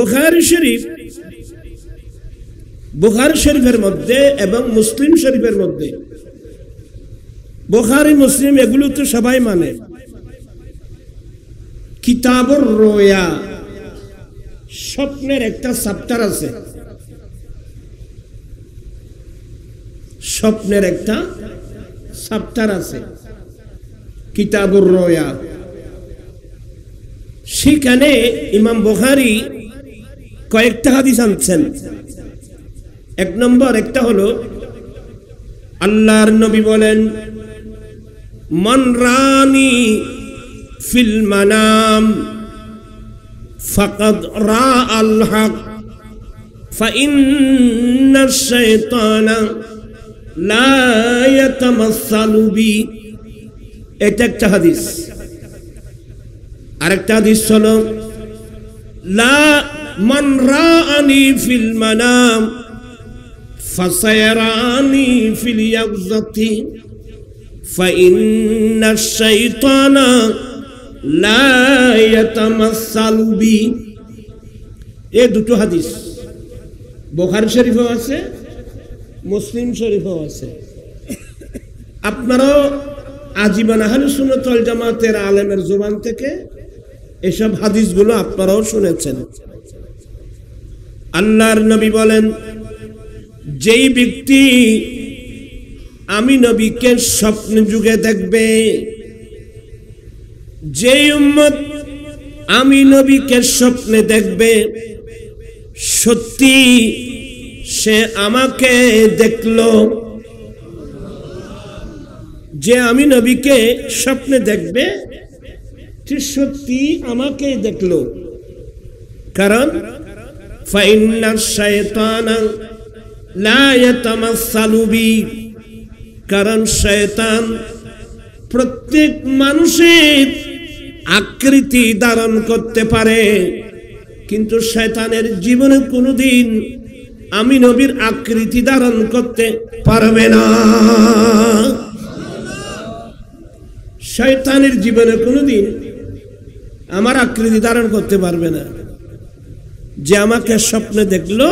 বুখারী শরীফ, বুখারী শরীফের মধ্যে এবং মুসলিম শরীফের মধ্যে, বুখারী মুসলিম এগুলো তো সবাই মানে, কিতাবুর রোয়া স্বপ্নের একটা চ্যাপ্টার আছে, স্বপ্নের একটা চ্যাপ্টার আছে কিতাবুর রোয়া। সেখানে ইমাম বুখারী কয়েকটা হাদিস আনছেন। এক নম্বর একটা হলো, আল্লাহর নবী বলেন, মান রানি ফিল মানাম ফাকাদ রা আল হক ফাইন্নাশ শাইতানা লা ইয়াতামাসসালু বি। এটা একটা হাদিস। আরেকটা হাদিস হলো, লা মান রাআনি ফিল মানাম ফাসায়ারানি ফিল ইয়াকযাতি ফাইন্নাশ শাইতানা লা ইয়াতামাসসালু বি। এই দুটো হাদিস বুখারী শরীফেও আছে, মুসলিম শরীফেও আছে। আপনারাও আজীবন আহলে সুন্নাত ওয়াল জামাতের আলেমের জবান থেকে এসব হাদিসগুলো আপনারাও শুনেছেন। আল্লাহর নবী বলেন, যেই ব্যক্তি আমি নবীকে স্বপ্ন যুগে দেখবে, যেই উম্মত আমি নবীকে স্বপ্নে দেখবে, সত্যি সে আমাকে দেখলো। যে আমি নবীকে স্বপ্নে দেখবে সে সত্যি আমাকে দেখলো। কারণ ফাইন্নাশ শাইতানা লা ইয়াতামাসসালু বি, কারণ শয়তান প্রত্যেক মানুষের আকৃতি ধারণ করতে পারে, কিন্তু শয়তানের জীবনে কোনোদিন আমি নবীর আকৃতি ধারণ করতে পারবে না। শয়তানের জীবনে কোনোদিন আমার আকৃতি ধারণ করতে পারবে না। যে আমাকে স্বপ্নে দেখলো,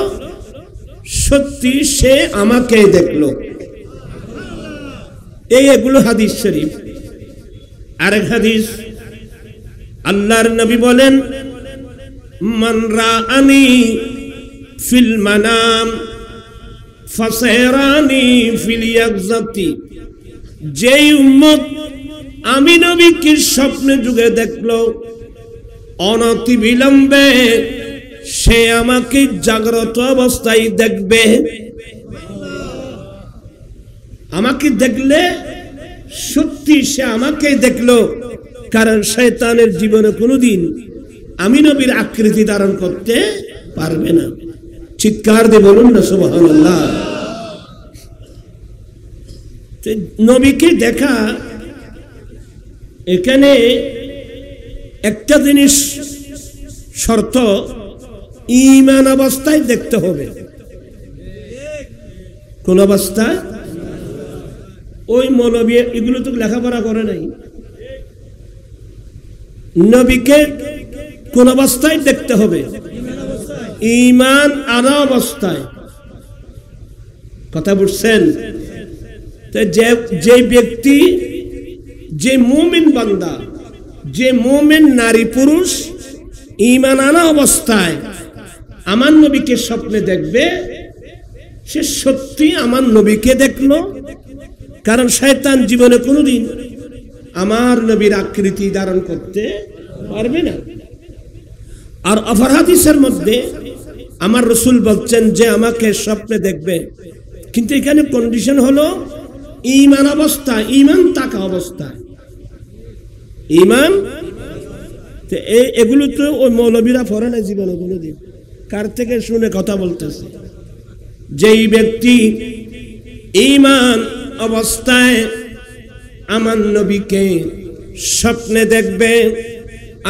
সত্যি সে আমাকে দেখলো। এগুলো হাদিস শরীফ। আরেক হাদিস, আল্লাহর নবী বলেন, মান রাআনি ফিল মানাম ফাসায়ারানি ফিল ইয়াকযাতি। যেই উম্মত আমি নবীকে স্বপ্নে যুগে দেখলো, অনতি বিলম্বে সে আমাকে জাগ্রত অবস্থায় দেখবে। আমাকে দেখলে সত্যি সে আমাকে দেখলো, কারণ শয়তানের জীবনে কোনোদিন আমি নবীর আকৃতি ধারণ করতে পারবে না। চিৎকার দিয়ে বলুন না সুবহানাল্লাহ। নবীকে দেখা, এখানে একটা জিনিস শর্ত, ঈমান অবস্থায় দেখতে হবে। কোন অবস্থায়? ওই মৌলবী এগুলো তো লেখাপড়া করে নাই। নবীকে কোন অবস্থায় দেখতে হবে? ঈমান আনা অবস্থায়। কথা বুঝছেন? যে ব্যক্তি, যে মুমিন বান্দা, যে মুমিন নারী পুরুষ ঈমান আনা অবস্থায় আমার নবীকে স্বপ্নে দেখবে, সে সত্যি আমার নবীকে দেখলো, কারণ শয়তান জীবনে কোনোদিন আমার নবীর আকৃতি ধারণ করতে পারবে না। আর অপর হাদিসের মধ্যে আমার রাসূল বলছেন যে আমাকে স্বপ্নে দেখবে, কিন্তু এখানে কন্ডিশন হলো ঈমান অবস্থা, ঈমান থাকা অবস্থায়। ঈমান এগুলো তো ওই মৌলবীরা পড়ে না জীবনে কোনোদিন। কার থেকে শুনে কথা বলতেছে? যেই ব্যক্তি ঈমান অবস্থায় আমার নবীকে স্বপ্নে দেখবে,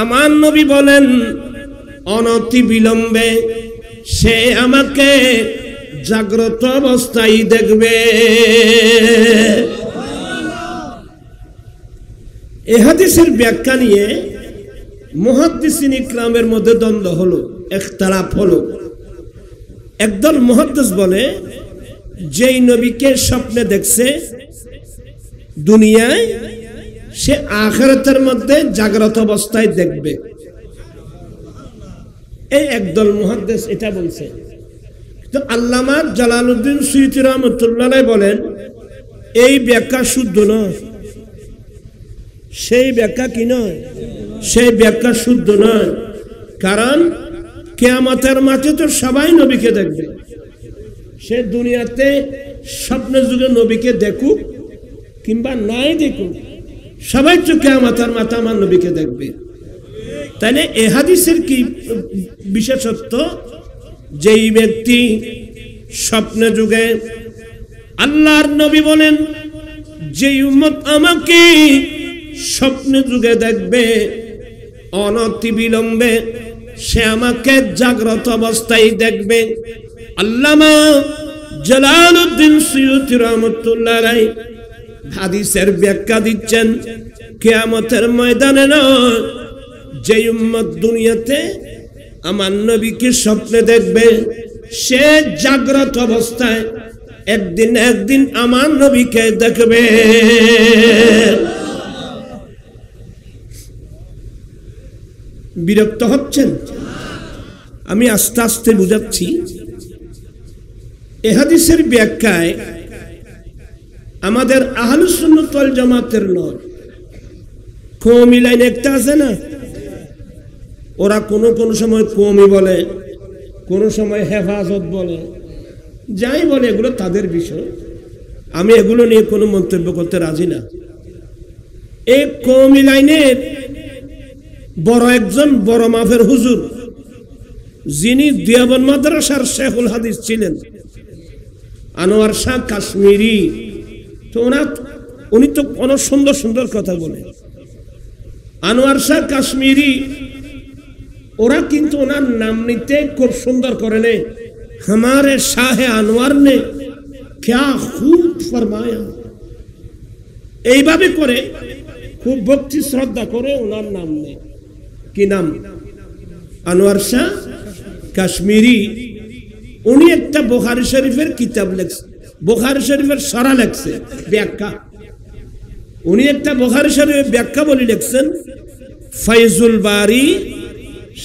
আমার নবী বলেন অনতি বিলম্বে সে আমাকে জাগ্রত অবস্থায় দেখবে। এই হাদিসের ব্যাখ্যা নিয়ে মুহাদ্দিসিন ইকরামের মধ্যে দ্বন্দ্ব হলো। ইখতিলাফ হলো। একদল মুহাদ্দিস বলে যেই নবীকে স্বপ্নে দেখছে দুনিয়ায়, সে আখিরাতের মধ্যে জাগ্রত অবস্থায় দেখবে। এই একদল মুহাদ্দিস এটা বলছে। তো আল্লামা জালালউদ্দিন সুয়ুতী রাহমাতুল্লাহ আলাইহি বলেন এই ব্যাখ্যা শুদ্ধ নয়, সেই ব্যাখ্যা কি নয়, সেই ব্যাখ্যা শুদ্ধ নয়। কারণ কিয়ামতের মাঠে তো সবাই নবীকে দেখবে। সে দুনিয়াতে স্বপ্ন যুগে নবীকে দেখুক কিংবা নাই দেখুক, সবাই তো কিয়ামতের মাঠে আমার নবীকে দেখবে। তাহলে এ হাদিসের কি বিশেষত্ব, যেই ব্যক্তি স্বপ্নে যুগে, আল্লাহর নবী বলেন যে উম্মত আমাকে স্বপ্নে যুগে দেখবে অনতি বিলম্বে সে আমাকে জাগ্রত অবস্থায় দেখবে। আল্লামা জালালউদ্দিন সুয়ুতী রাহমাতুল্লাহ আলাইহি হাদিসের ব্যাখ্যা দিচ্ছেন কিয়ামতের ময়দানে নয়, যে উম্মত দুনিয়াতে আমার নবীকে স্বপ্নে দেখবে সে জাগ্রত অবস্থায় একদিন আমার নবীকে দেখবে। বিরক্ত হচ্ছেন? আমি আস্তে আস্তে বুঝাচ্ছি। এ হাদিসের ব্যাখ্যায় আমাদের আহলুস সুন্নাত ওয়াল জামাতের নয়, কওমি লাইন একটা আছে না, ওরা কোন সময় কওমি বলে, কোন সময় হেফাজত বলে, যাই বলে এগুলো তাদের বিষয়। আমি এগুলো নিয়ে কোনো মন্তব্য করতে রাজি না। এই কওমি লাইনের বড় একজন বড় মাফের হুজুর, যিনি দেওবন্দ মাদ্রাসার শেখুল হাদিস ছিলেন, আনোয়ার শাহ কাশ্মীরি, তো উনি তো অনেক সুন্দর সুন্দর কথা বলে। আনোয়ার শাহ কাশ্মীরি, ওরা কিন্তু ওনার নাম নিতে খুব সুন্দর করে নে, हमारे शाह আনোয়ার ने क्या खूब फरमाया, এইভাবে করে খুব ভক্তি শ্রদ্ধা করে ওনার নাম নেয়। কি নাম? আনোয়ার শাহ কাশ্মীরি। উনি একটা বুখারী শরীফের কিতাব লেখছে, বুখারী শরীফের সরা লেখছে, ব্যাখ্যা। উনি একটা বুখারী শরীফের ব্যাখ্যা বলে লিখছেন ফাইজুল বারি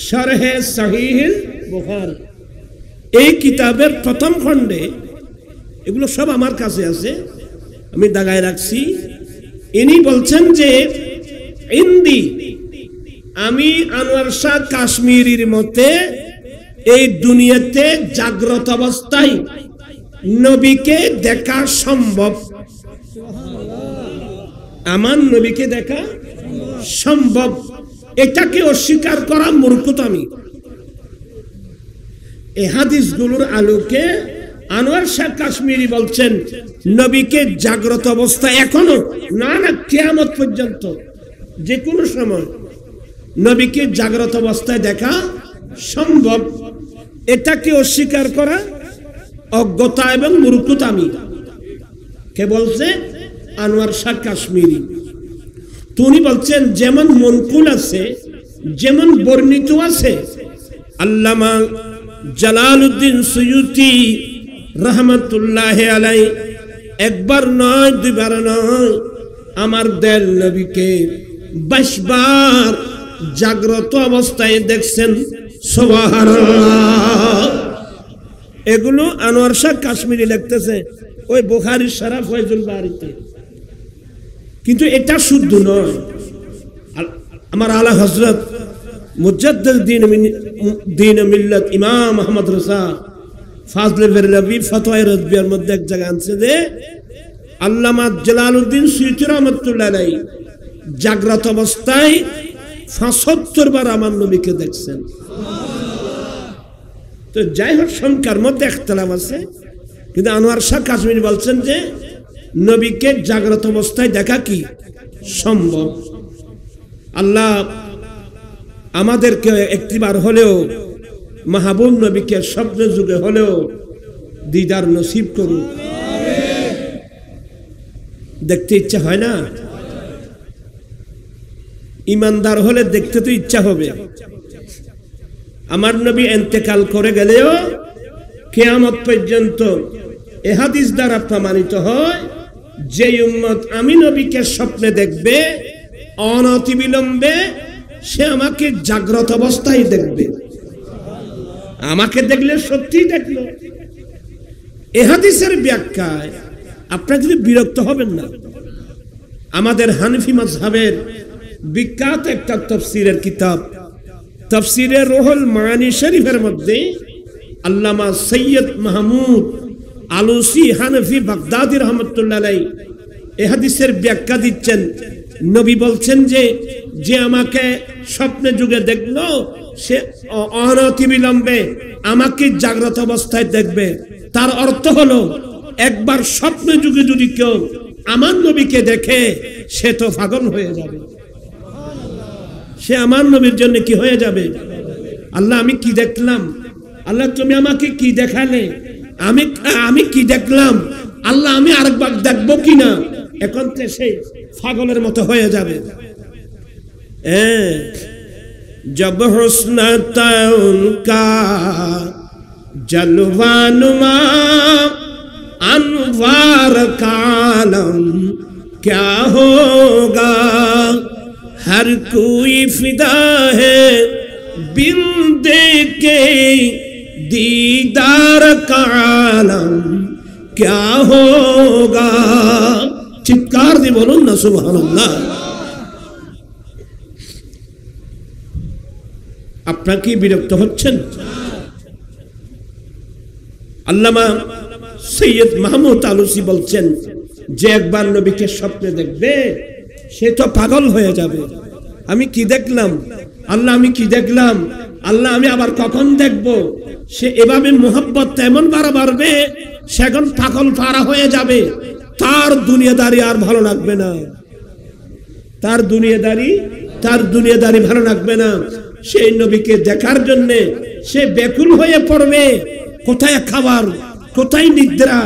শরহে সহিহুল বুখারী। এই কিতাবের প্রথম খণ্ডে, এগুলো সব আমার কাছে আছে, আমি দাগায় রাখছি। ইনি বলছেন যে ইন্দি, আমি আনোয়ার শাহ কাশ্মীরির মতে এই দুনিয়াতে জাগ্রত অবস্থায় নবীকে দেখা সম্ভব। আমার নবীকে দেখা সম্ভব, এটাকে অস্বীকার করা মূর্খতামি। এই হাদিসগুলোর আলোকে আনোয়ার শাহ কাশ্মীরি বলছেন নবীকে জাগ্রত অবস্থায় এখনো না, কিয়ামত পর্যন্ত যে কোনো সময় নবীকে জাগ্রত অবস্থায় দেখা সম্ভব। এটাকে অস্বীকার করা অজ্ঞতা এবং মূর্খতামি। কে বলছে? আনোয়ার শাহ কাশ্মীরি। তিনি বলছেন যেমন মনকুল আছে, যেমন বর্ণিত আছে, আল্লামা জালালউদ্দিন সুয়ুতী রহমতুল্লাহ আলাইহি একবার নয় দুইবার নয় আমার দেল নবীকে 22 বার জাগ্রত অবস্থায় দেখছেন। সুবহানাল্লাহ। এগুলো আনোয়ার শাহ কাশ্মীরি লিখতেছে ওই বুখারীর শরহ ফাইজুল বারীতে, কিন্তু এটা শুদ্ধ নয়। আমার আলা হযরত মুজাদ্দিদ দ্বীন মিল্লাত ইমাম আহমদ রজা ফাজলে বেরলভী ফতোয়া রাজবিয়ার মধ্যে এক জায়গা আনছে যে আল্লামা জালালউদ্দিন সুয়ুতী রাহমাতুল্লাহ আলাইহি জাগ্রত অবস্থায় 75 বার আমার নবীকে দেখছেন। তো যাই হোক, সংখ্যার মধ্যে ইখতিলাফ আছে, কিন্তু আনোয়ার শাহ কাশ্মীরি বলছেন যে নবীকে জাগ্রত অবস্থায় দেখা কি সম্ভব। আল্লাহ আমাদেরকে একটিবার হলেও মাহবুব নবীকে স্বপ্ন যুগে হলেও দিদার নসিব করুন। দেখতে ইচ্ছা হয় না? ইমানদার হলে দেখতে তো ইচ্ছা হবে। আমার নবী ইন্তেকাল করে গেলেও কিয়ামত পর্যন্ত এ হাদিস দ্বারা প্রমাণিত হয় যে উম্মত আমি নবীকে স্বপ্নে দেখবে অনতিবিলম্বে সে আমাকে জাগ্রত অবস্থায় দেখবে। আমাকে দেখলে সত্যি দেখলো। এ হাদিসের ব্যাখ্যায় আপনারা যদি বিরক্ত হবেন না, আমাদের হানফি মাযহাবের বিখ্যাত একটা তাফসীরের কিতাব তাফসীরে রুহুল মাআনি শরীফের মধ্যে আল্লামা সৈয়দ মাহমুদ আলুসি হানফি বাগদাদি রহমতুল্লাহ আলাইহি এই হাদিসের ব্যাখ্যা দিচ্ছেন। নবী বলছেন যে যে আমাকে স্বপ্নে যুগে দেখলো সে অনতিবিলম্বে আমাকে জাগ্রত অবস্থায় দেখবে। তার অর্থ হলো একবার স্বপ্নে যুগে যদি কেউ আমার নবীকে দেখে সে তো পাগল হয়ে যাবে, সে আমার নবীর জন্য কি হয়ে যাবে। আল্লাহ আমি কি দেখলাম, আল্লাহ তুমি আমাকে কি দেখালে, আমি কি দেখলাম, আল্লাহ আমি আরেকবার দেখবো কিনা, এখন তো সে পাগলের মতো হয়ে যাবে। जब हुस्न था उनका जलवा नुमा अनवार का आलम क्या होगा, हर कोई फिदा है बिन देखे दीदार का आलम क्या होगा। चित्कार दी बोलूं ना सुबहानअल्लाह। আপনারা কি বিরক্ত হচ্ছেন? আল্লামা সৈয়দ মাহমুদ আলুসি বলছেন যে একবার নবীকে স্বপ্নে দেখবে সে তো পাগল হয়ে যাবে। আমি কি দেখলাম, আল্লাহ আমি কি দেখলাম, আল্লাহ আমি আবার কখন দেখব, সে এভাবে মোহাব্বত এমন বাড়বে সে এখন পাগল পারা হয়ে যাবে। তার দুনিয়াদারি আর ভালো লাগবে না, তার দুনিয়াদারি ভালো লাগবে না। সেই নবীকে দেখার জন্য সে ব্যাকুল হয়ে পড়বে। কোথায় খাবার, কোথায় নিদ্রা,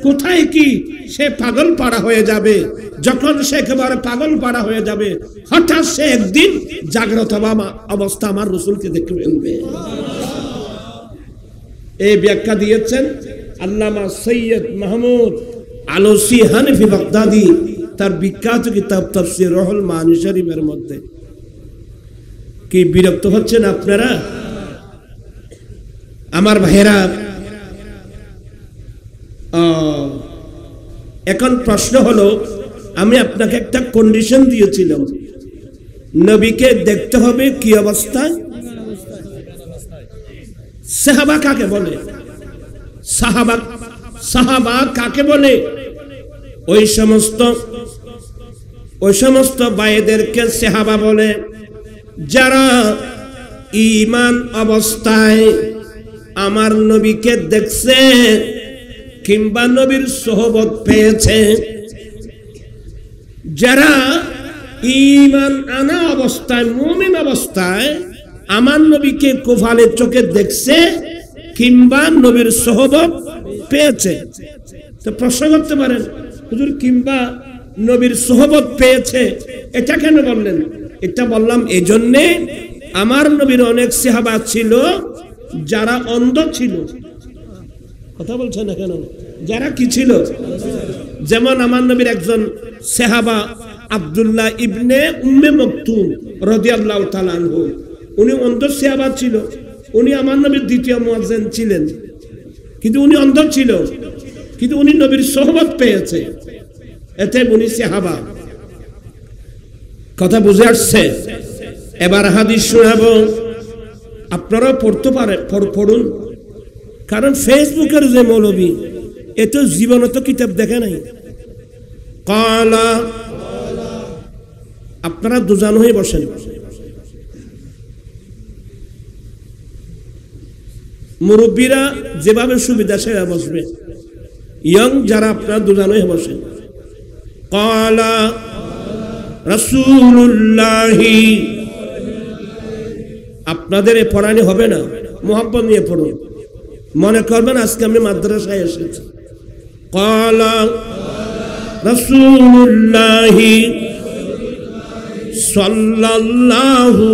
কোথায় কি, সে পাগল পাড়া হয়ে যাবে। যখন সে একেবারে পাগল পাড়া হয়ে যাবে হঠাৎ সে একদিন জাগ্রত অবস্থা আমার রাসূলকে দেখে ফেলবে। এই ব্যাখ্যা দিয়েছেন আল্লামা সৈয়দ মাহমুদ আলুসি হানফি বাগদাদি তার বিখ্যাত কিতাব তাফসীর রুহুল মাআনি শরীফের মধ্যে। কি বিরক্ত হচ্ছেন আপনারা? আমার ভাইরা, এখন প্রশ্ন হলো, আমি আপনাকে একটা কন্ডিশন দিয়েছিলাম, নবীকে দেখতে হবে কি অবস্থায়? সাহাবা কাকে বলে? সাহাবা কাকে বলে? ওই সমস্ত ভাইদেরকে সাহাবা বলে যারা ঈমান অবস্থায় আমার নবীকে দেখছে কিংবা নবীর সোহবত পেয়েছে, যারা ঈমান আনা অবস্থায় মুমিন অবস্থায় আমার নবীকে কোফালের চোখে দেখছে কিংবা নবীর সোহবত পেয়েছে। তো প্রশ্ন করতে পারেন, হুজুর কিংবা নবীর সোহবত পেয়েছে এটা কেন বললেন? এটা বললাম এই জন্যে আমার নবীর অনেক সাহাবা ছিল যারা অন্ধ ছিল। কথা বলছেন না কেন? যারা কি ছিল? যেমন আমার নবীর একজন সাহাবা আব্দুল্লাহ ইবনে উম্মে মকতুম রাদিয়াল্লাহু তাআলা আনহু, উনি অন্ধ সাহাবা ছিল। উনি আমার নবীর দ্বিতীয় মুয়াজ্জিন ছিলেন, কিন্তু উনি অন্ধ ছিল, কিন্তু উনি নবীর সোহবত পেয়েছে, এতে উনি সাহাবা। কথা বুঝে আসছে? এবার হাদিস শোনাবো, আপনারাও পড়তে পারেন, পড়ুন। কারণ ফেসবুকের যে মৌলবী এ তো জীবনে তো কিতাব দেখে নাই। কালা, আপনারা দুজন হয়ে বসেন, মুরব্বীরা যেভাবে সুবিধা সেভাবে বসবে, ইয়ং যারা আপনারা দুজন হয়ে বসেন। কালা রাসূলুল্লাহি, আপনাদের এ পড়ানি হবে না, মুহাব্বত নিয়ে পড়ুন, মনে করবেন আজকে আমি মাদ্রাসায় এসেছি। কালা রাসূলুল্লাহি সাল্লাল্লাহু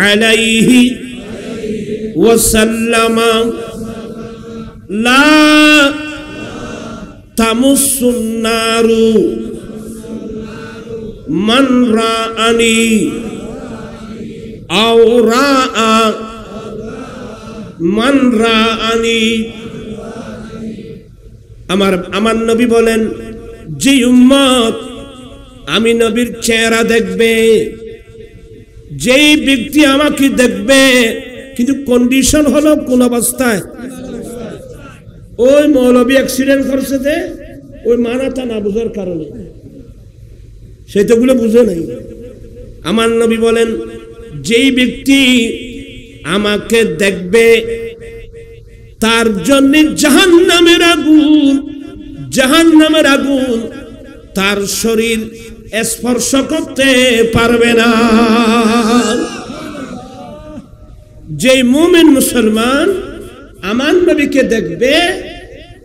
আলাইহি ওয়াসাল্লাম লা তামুসুন নারু মান রাআনি আও রাআ মান রাআনি। আমার নবী বলেন, যে উম্মত আমি নবীর চেহারা দেখবে, যেই ব্যক্তি আমাকে দেখবে, কিন্তু কন্ডিশন হলো কোন অবস্থায়? ওই মৌলবী অ্যাক্সিডেন্ট করছে যে ওই মানাটা না বুঝার কারণে, সেটাগুলো বুঝে নাই। আমার নবী বলেন, যেই ব্যক্তি আমাকে দেখবে তার জন্য জাহান্নামের আগুন, জাহান্নামের আগুন তার শরীর স্পর্শ করতে পারবে না। যে মুমিন মুসলমান আমার নবীকে দেখবে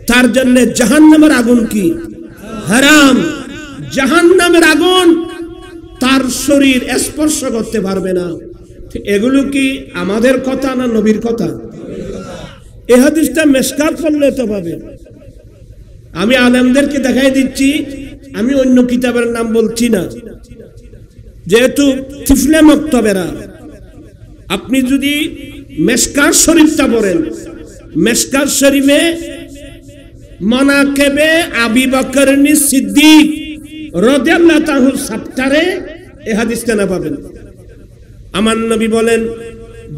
তার জন্য জাহান্নামের আগুন কি হারাম, জাহান্নামের আগুন তার শরীর স্পর্শ করতে পারবে না। এগুলো কি আমাদের কথা না নবীর কথা? এই হাদিসটা মেশকাত পড়লে তো পাবে। আমি আলেমদেরকে দেখাই দিচ্ছি, আমি অন্য কিতাবের নাম বলছি না, যেহেতু তিফলে মক্তবেরা। আপনি যদি মেশকাত শরীফটা পড়েন, মেশকাত শরীফে মানাকিবে আবি বকর সিদ্দিক রাদিয়াল্লাহু তাআলা চ্যাপ্টারে এই হাদিসটা না পাবেন। আমার নবী বলেন,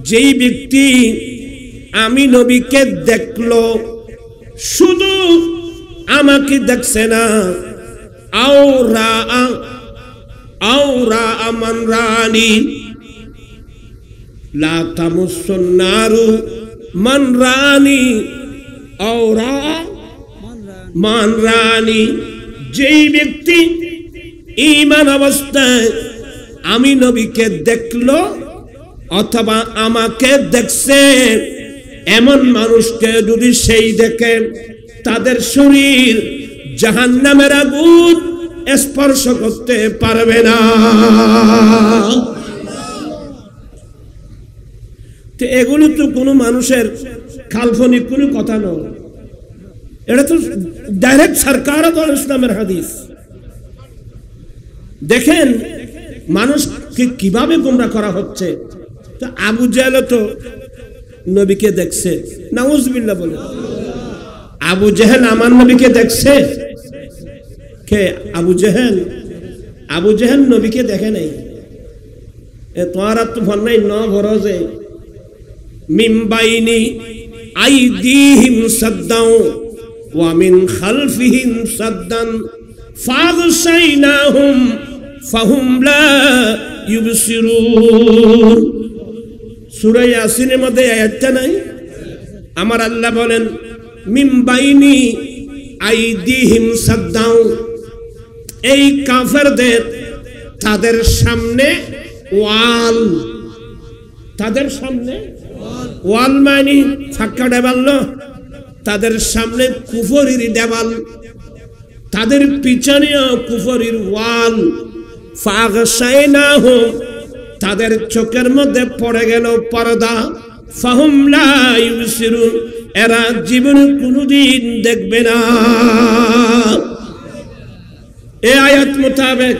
যেই ব্যক্তি আমি নবীকে দেখলো, শুধু আমাকে দেখছে না, আও রাআ মান রাআনি লা তামুসুন নারু মান রাআনি আও রাআ মান রাআনি। যেই ব্যক্তি ঈমান অবস্থায় আমি নবীকে দেখলো অথবা আমাকে দেখছে, এমন মানুষকে যদি সেই দেখে, তাদের শরীর জাহান্নামের আগুন স্পর্শ করতে পারবে না। তো এগুলো তো কোনো মানুষের কাল্পনিক কোনো কথা নয়, এটা তো ডাইরেক্ট সরকার ইসলামের হাদিস। দেখেন মানুষকে কিভাবে গোমরা করা হচ্ছে। তো আবু জাহেল তো নবীকে দেখছে, নাউজুবিল্লাহ বলে। আবু জাহেল আমার নবীকে দেখছে? কে? আবু জাহেল। আবু জাহেল নবীকে দেখে নাই। এ তোমার তো ফল নাই ন ভরজে মিন বাইনি আইদিহিম সাদ্দাও ওয়া মিন খালফিহিম সাদ্দান ফাগশাইনাহুম ফাহুম লা ইউবসিরুন। সূরা ইয়াসিনের মধ্যে আয়াতটা নাই? আমার আল্লাহ বলেন, মিন বাইনি আইদিহিম সাদ্দাও, এই কাফেরদের তাদের সামনে ওয়াল, তাদের সামনে ওয়াল মানে ফাঁকা দেওয়াল না, তাদের সামনে কুফরির দেওয়াল, তাদের পিছনেও কুফরির ওয়াল। ফাগশাইনাহুম, তাদের চোখের মধ্যে পড়ে গেল পর্দা। ফাহুম লা ইউবসিরুন, এরা জীবনে কোনোদিন দেখবে না। এই আয়াত মোতাবেক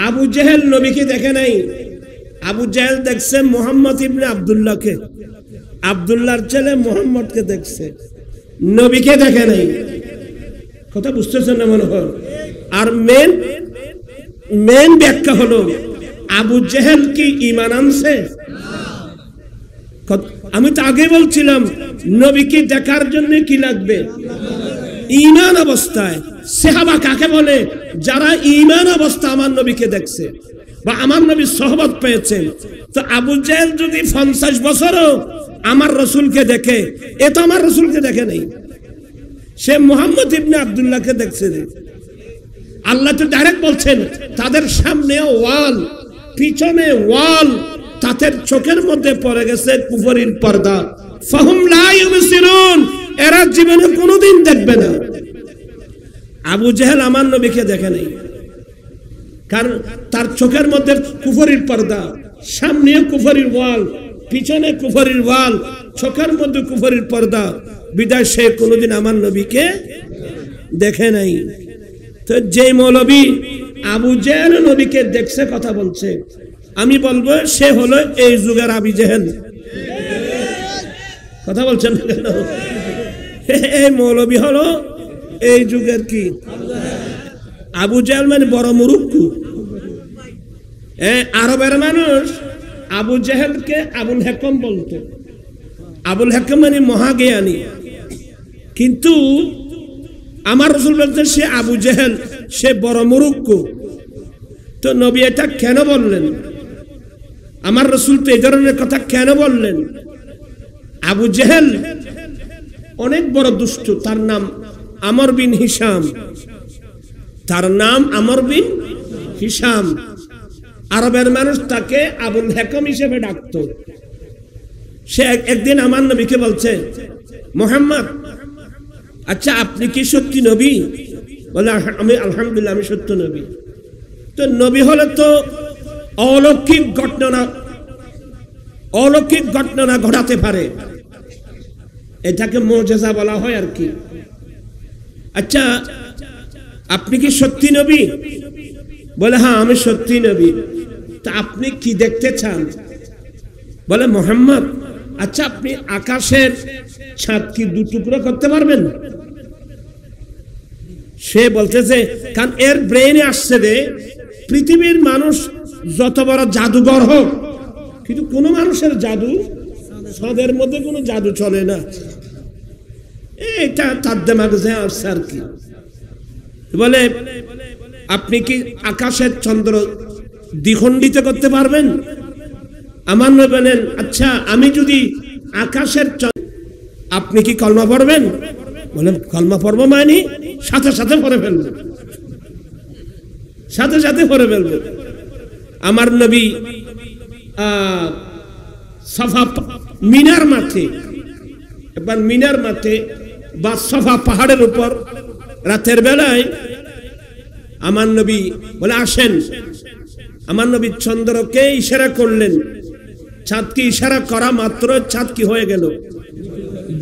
আবু জাহেল নবীকে দেখে নাই। আবু জাহেল দেখছে মুহাম্মদ ইবনে আব্দুল্লাহকে, আব্দুল্লাহর ছেলে মুহাম্মদকে দেখছে, নবীকে দেখে নাই। কথা বুঝতেছেন না মনে হয়? আর মেন ব্যাখ্যা হলো, আবু জাহেল কি ঈমান আনছে? আমি তো আগে বলছিলাম নবীকে দেখার জন্য কি লাগবে? ঈমান অবস্থায়। সাহাবা কাকে বলে? যারা ঈমান অবস্থা আমার নবীকে দেখছে বা আমার নবীর সোহবত পেয়েছেন। তো আবু জাহেল যদি 50 বছরও আমার রসুলকে দেখে, এ তো আমার রসুলকে দেখে নেই, সে মুহাম্মদ ইবনে আব্দুল্লাহকে দেখছে। আল্লাহ তো ডাইরেক্ট বলছেন, তাদের সামনে ওয়াল, পিছনে ওয়াল, তাদের চোখের মধ্যে পড়ে গেছে কুফরির পর্দা। ফাহুম লা ইউবসিরুন, এরা জীবনে কোনোদিন দেখবে না। আবু জাহেল আমার নবীকে দেখে নাই, কারণ তার চোখের মধ্যে কুফরির পর্দা। সামনে কুফরির ওয়াল, পিছনে কুফরির ওয়াল, চোখের মধ্যে কুফরির পর্দা, বিদায় সে কোনোদিন আমার নবীকে দেখে নাই। তো যে মৌলবী আবু জেহেল নবীকে দেখছে কথা বলছে, আমি বলবো সে হলো এই যুগের আবু জেহেল। কথা বলছেন কেন? এই মৌলবী হলো এই যুগের কি আবু জেহেল, মানে বড় মুরুক্কু। আরবের মানুষ আবু জেহেলকে আবুল হেকম বলতো। আবুল হেকম মানে মহাজ্ঞানী, কিন্তু আমার রাসূল বলতেন সে আবু জেহেল, সে বড় মুরুক্কু। তো নবী এটা কেন বললেন? আমার রাসূল তো এই ধরনের কথা কেন বললেন? আবু জেহেল অনেক বড় দুষ্ট, তার নাম আমর বিন হিশাম, তার নাম আমর বিন হিশাম। আরবের মানুষ তাকে আবুল হেকম হিসেবে ডাকতো। সে একদিন আমার নবীকে বলছে, মুহাম্মদ, আচ্ছা আপনি কি সত্যি নবী? বলে আমি আলহামদুলিল্লাহ আমি সত্য নবী। তো নবী হলে তো অলৌকিক ঘটনা ঘটাতে পারে, এটাকে মুজিজা বলা হয় আর কি। আচ্ছা আপনি কি সত্যি নবী? বলে হ্যাঁ আমি সত্যি নবী। তা আপনি কি দেখতে চান? বলে মুহাম্মদ, আচ্ছা আপনি আকাশের ছাদ কি দু টুকরো করতে পারবেন? সে বলতেছে, কারণ এর ব্রেইনে আসছে যে পৃথিবীর মানুষ যত বড় জাদুঘর হোক, কিন্তু কোন মানুষের জাদু, ছাদের মধ্যে কোনো জাদু চলে না। এটা তার দেমাগে আসছে আর কি। বলে আপনি কি আকাশের চন্দ্র দ্বিখণ্ডিত করতে পারবেন? আমার নবী বলেন, আচ্ছা আমি যদি আকাশের আপনি কি কলমা পড়বেন? বলে কলমা পড়বো, মানে সাথে সাথে পড়ে ফেলবো, সাথে সাথে পড়ে ফেলবো। আমার নবী সাফা মিনার মাঠে, একবার মিনার মাঠে বা সাফা পাহাড়ের উপর রাতের বেলায় আমার নবী বলে আসেন। আমার নবী চন্দ্রকে ইশারা করলেন, চাঁদকে ইশারা করা মাত্র চাঁদ কি হয়ে গেল?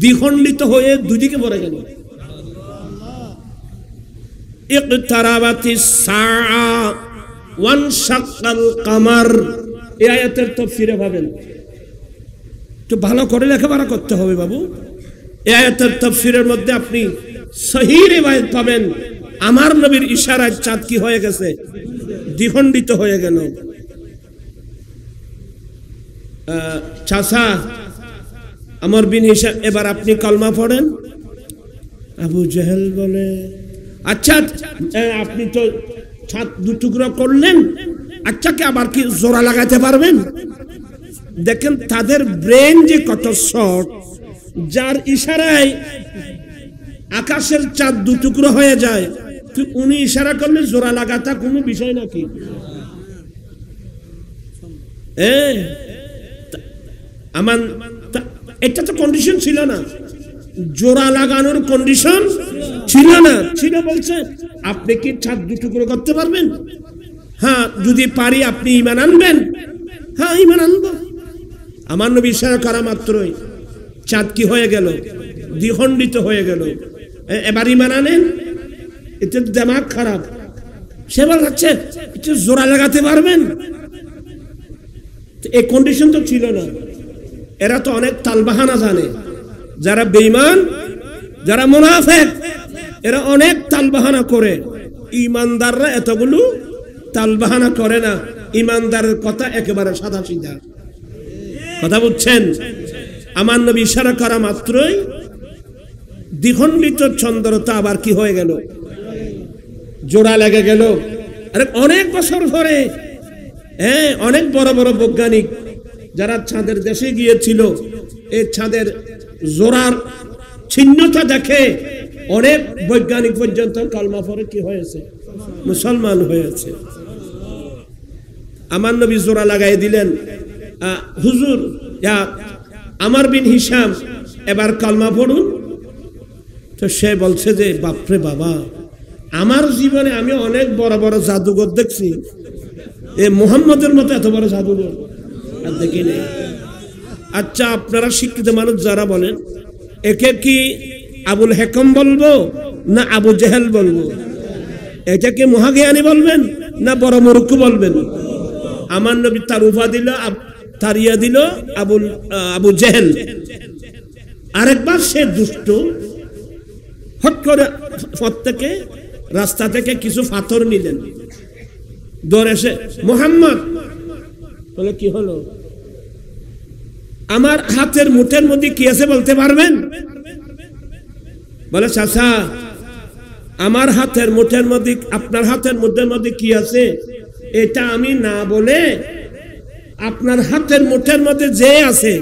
দ্বিখণ্ডিত হয়ে দুদিকে পড়ে গেল। ইকতারাবাতিস সাআ ওয়ানশাক্কাল কামার, এই আয়াতের তাফসীরে পাবেন। তো ভালো করে লেখাপড়া করতে হবে বাবু। এই আয়াতের তাফসীরের মধ্যে আপনি সহিহ রিওয়ায়াত পাবেন, আমার নবীর ইশারায় চাঁদ কি হয়ে গেছে? দ্বিখণ্ডিত হয়ে গেল। চাচা আমর বিন হিশাম, এবার আপনি কলমা পড়েন। আবু জেহেল বলে, আচ্ছা আপনি তো ছাদ দু টুকরো করলেন, আচ্ছা কি আবার কি জোড়া লাগাতে পারবেন? দেখেন তাদের ব্রেন যে কত শর্ট, যার ইশারায় আকাশের চাঁদ দু টুকরো হয়ে যায়, তো উনি ইশারা করলে জোড়া লাগাতা কোনো বিষয় নাকি? আমার এটা তো কন্ডিশন ছিল না, জোড়া লাগানোর কন্ডিশন ছিল না। ছিল বলছে আপনি কি ছাদ দু টুকরো করতে পারবেন? হ্যাঁ যদি পারি আপনি ঈমান আনবেন? হ্যাঁ ঈমান আনবো। আমার নবী ইশারা করা মাত্রই চাঁদ কি হয়ে গেল? দ্বিখণ্ডিত হয়ে গেল। এবার ঈমান আনেন? এটা দিমাগ খারাপ। সে বলছে একটু জোড়া লাগাতে পারবেন? এই কন্ডিশন তো ছিল না। এরা তো অনেক তালবাহানা জানে, যারা বেঈমান, যারা মুনাফিক, এরা অনেক তালবাহানা করে। ঈমানদাররা এতগুলো তালবাহানা করে না। ঈমানদারের কথা একেবারে সাদা সিধা কথা বুঝছেন? আমার নবী ইশারা করা মাত্রই দ্বিখণ্ডিত চন্দ্রতা আবার কি হয়ে গেল? জোড়া লেগে গেল। আরে অনেক বছর ধরে অনেক বড় বড় বৈজ্ঞানিক যারা চাঁদের দেশে গিয়েছিল, এই চাঁদের জোড়ার ছিন্নতা দেখে অনেক বৈজ্ঞানিক পর্যন্ত কলমা পড়ে কি হয়েছে? মুসলমান হয়েছে। আমার নবী জোড়া লাগাই দিলেন, হুজুর আমর বিন হিশাম এবার কলমা পড়ুন। তো সে বলছে যে বাপরে বাবা, আমার জীবনে আমি অনেক বড় বড় জাদুঘর দেখছি, এ মুহাম্মদের মতো এত বড় জাদুঘর আর দেখি নেই। আচ্ছা, আপনারা শিক্ষিত মানুষ যারা বলেন, একে কি আবুল হেকম বলবো না আবু জেহেল বলবো? এটাকে মহাজ্ঞানী বলবেন না বড় মূর্খ বলবেন? আমার নবী তার উফা দিল, তার ইয়া দিল আবু জেহেল। আরেকবার সে দুষ্ট হট করে পথ থেকে, রাস্তা থেকে কিছু পাথর নিলেন, দৌড়ে এসে মোহাম্মদ বলে, কি হলো? আমার হাতের মুঠের মধ্যে কি আছে বলতে পারবেন? বলে, চাচা আমার হাতের মুঠের মধ্যে, আপনার হাতের মুঠের মধ্যে কি আছে এটা আমি না বলে আপনার হাতের মুঠের মধ্যে যে আছে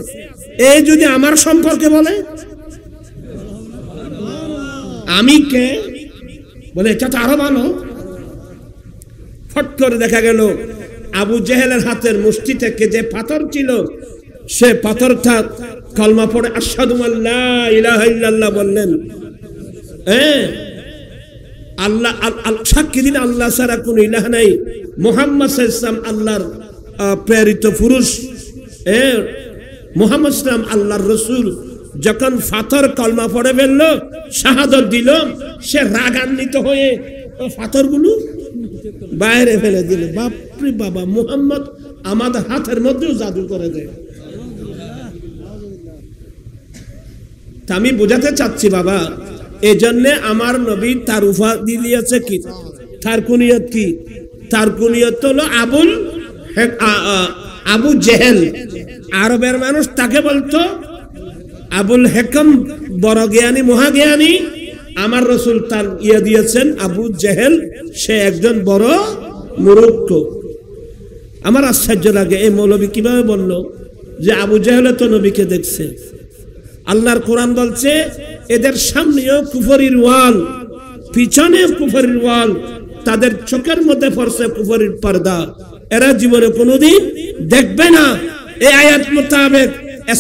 এই যদি আমার সম্পর্কে বলে, আমি কে? বলে, এটা তো আরো ভালো। ফট করে দেখা গেল আবু জেহেলের হাতের মুষ্টি থেকে যে পাথর ছিল, সে পাথরটা কলমা পড়ে আশহাদু আল্লা ইলাহা ইল্লাল্লাহ বললেন। আল্লাহ সাক্ষী দিন আল্লাহ ছাড়া কোনো ইলাহ নাই, মুহাম্মদ সাল্লাল্লাহু আলাইহি ওয়াসাল্লাম আল্লাহর প্রেরিত পুরুষ, মুহাম্মদ সাল্লাল্লাহু আলাইহি ওয়াসাল্লাম আল্লাহর রাসূল। যখন পাথর কলমা পড়ে ফেলল, শাহাদত দিল, সে রাগান্বিত হয়ে পাথরগুলো বাইরে ফেলে দিল। বাপরে বাবা, মুহাম্মদ আমাদের হাতের মধ্যেও জাদু করে দেয়। তা আমি বোঝাতে চাচ্ছি বাবা, এই জন্য আমার নবী তার উপাধি দিয়েছে কি, তার কুনিয়ত কি? তার কুনিয়ত হলো আবু জেহেল। আরবের মানুষ তাকে বলতো আবুল হেকম, বড় জ্ঞানী, মহাজ্ঞানী। আমার রাসূল তার ইয়া দিয়েছেন আবু জেহেল, সে একজন বড় মূর্খ। আমার আশ্চর্য লাগে, এই মৌলবী কিভাবে বলল যে আবু জেহেল তো নবীকে দেখছে? আল্লাহর কোরআন বলছে এদের সামনেও কুফরির ওয়াল, পিছনে কুফরির ওয়াল, তাদের চোখের মধ্যে পড়ছে কুফরির পর্দা, এরা জীবনে কোনোদিন দেখবে না। এই আয়াত মোতাবেক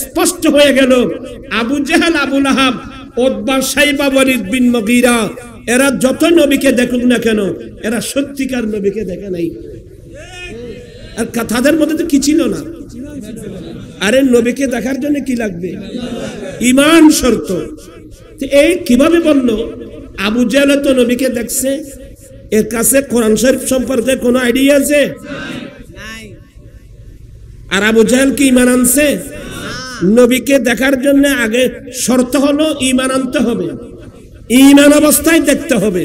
স্পষ্ট হয়ে গেল আবু জেহেল, আবু লাহাব, উতবা, শাইবা, ওয়ালিদ বিন মুগীরা, এরা যত নবীকে দেখুক না কেন, এরা সত্যিকার নবীকে দেখে নাই। আর তাদের মধ্যে তো কি ছিল না? আরে নবীকে দেখার জন্য কি লাগবে? ঈমান শর্ত। এই কিভাবে বললো আবু জেহেল তো নবীকে দেখছে? এর কাছে কোরআন শরীফ সম্পর্কে কোনো আইডিয়া আছে? আর আবু জেহেল কি ঈমান আনছে? নবীকে দেখার জন্য আগে শর্ত হলো ঈমান আনতে হবে, ঈমান অবস্থায় দেখতে হবে।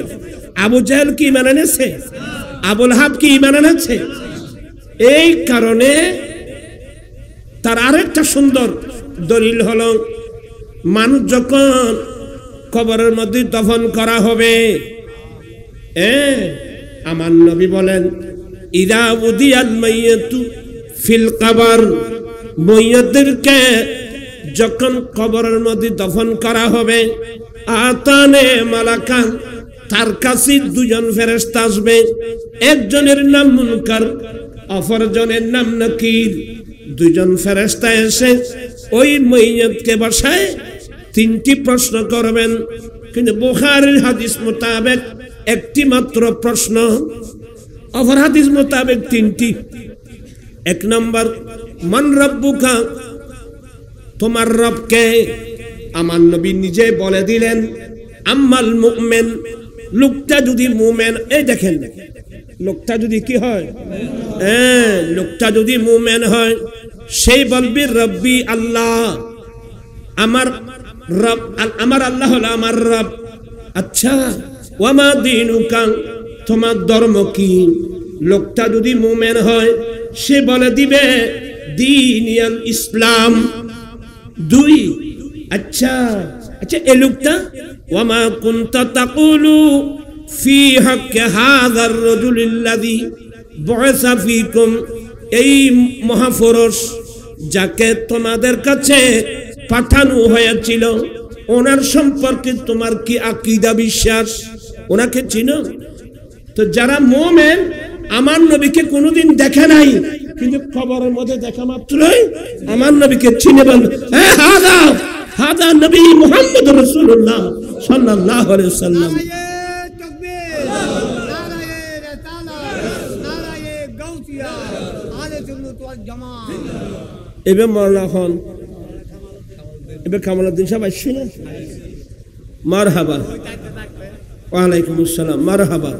আবু জেহেল কি ঈমান এনেছে? আবু লাহাব কি ঈমান এনেছে? এই কারণে তার আরেকটা সুন্দর দলিল হলো, মানুষ যখন কবরের মধ্যে দফন করা হবে, আমার নবী বলেন ইদা উদিয়াল মাইয়াতু ফিল কবর, মাইয়াতদেরকে যখন কবরের মধ্যে দফন করা হবে, আতানে মালাকান, তার কাছে দুজন ফেরেশতা আসবে, একজনের নাম মুনকার, অপরজনের নাম নাকির। দুজন ফেরেশতা এসে ওই মাইয়াতকে বসায় তিনটি প্রশ্ন করবেন, কিন্তু বুখারীর হাদিস মোতাবেক একটি মাত্র প্রশ্ন, অপর হাদিস মোতাবেক তিনটি। এক নম্বর, মান রব্বুকা, তোমার রব কে? আমার নবী নিজে বলে দিলেন আম্মাল মুমিন, লোকটা যদি মুমিন, এই দেখেন লোকটা যদি কি হয়, লোকটা যদি মুমিন হয়, সেই বলবি রব্বি আল্লাহ, আমার রব, আমার আল্লাহ হলো আমার রব। আচ্ছা, ওয়ামা দীনুকা, তোমার ধর্ম কি? লোকটা যদি মুমিন হয়, সে বলে দিবে দীনিয়াল ইসলাম। দুই, আচ্ছা আচ্ছা, এই লোকটা ওয়ামা কুনতা তাকুলু ফি হাক্কি হাযার রাজুলিল্লাযী বুইসা ফীকুম, এই মহাপুরুষ যাকে তোমাদের কাছে পাঠানো হয়েছিল, ওনার সম্পর্কে তোমার কি আকীদা, বিশ্বাস? ওনাকে চিনো? তো যারা মুমিন আমার নবীকে কোনোদিন দেখে নাই, কিন্তু কবরের মধ্যে দেখা মাত্রই আমার নবীকে চিনে বলবে হাদা হাদা নবী মুহাম্মদ রাসূলুল্লাহ সাল্লাল্লাহু আলাইহি ওয়াসাল্লাম। নারায়ে রিসালাত, নারায়ে গাউসিয়া, আলে সুন্নাত ওয়াল জামাত। এবার মরলা হন এবার কামালউদ্দিন সাহেব আসছে না মারহাবা ওয়ালাইকুম আসসালাম মারহাবা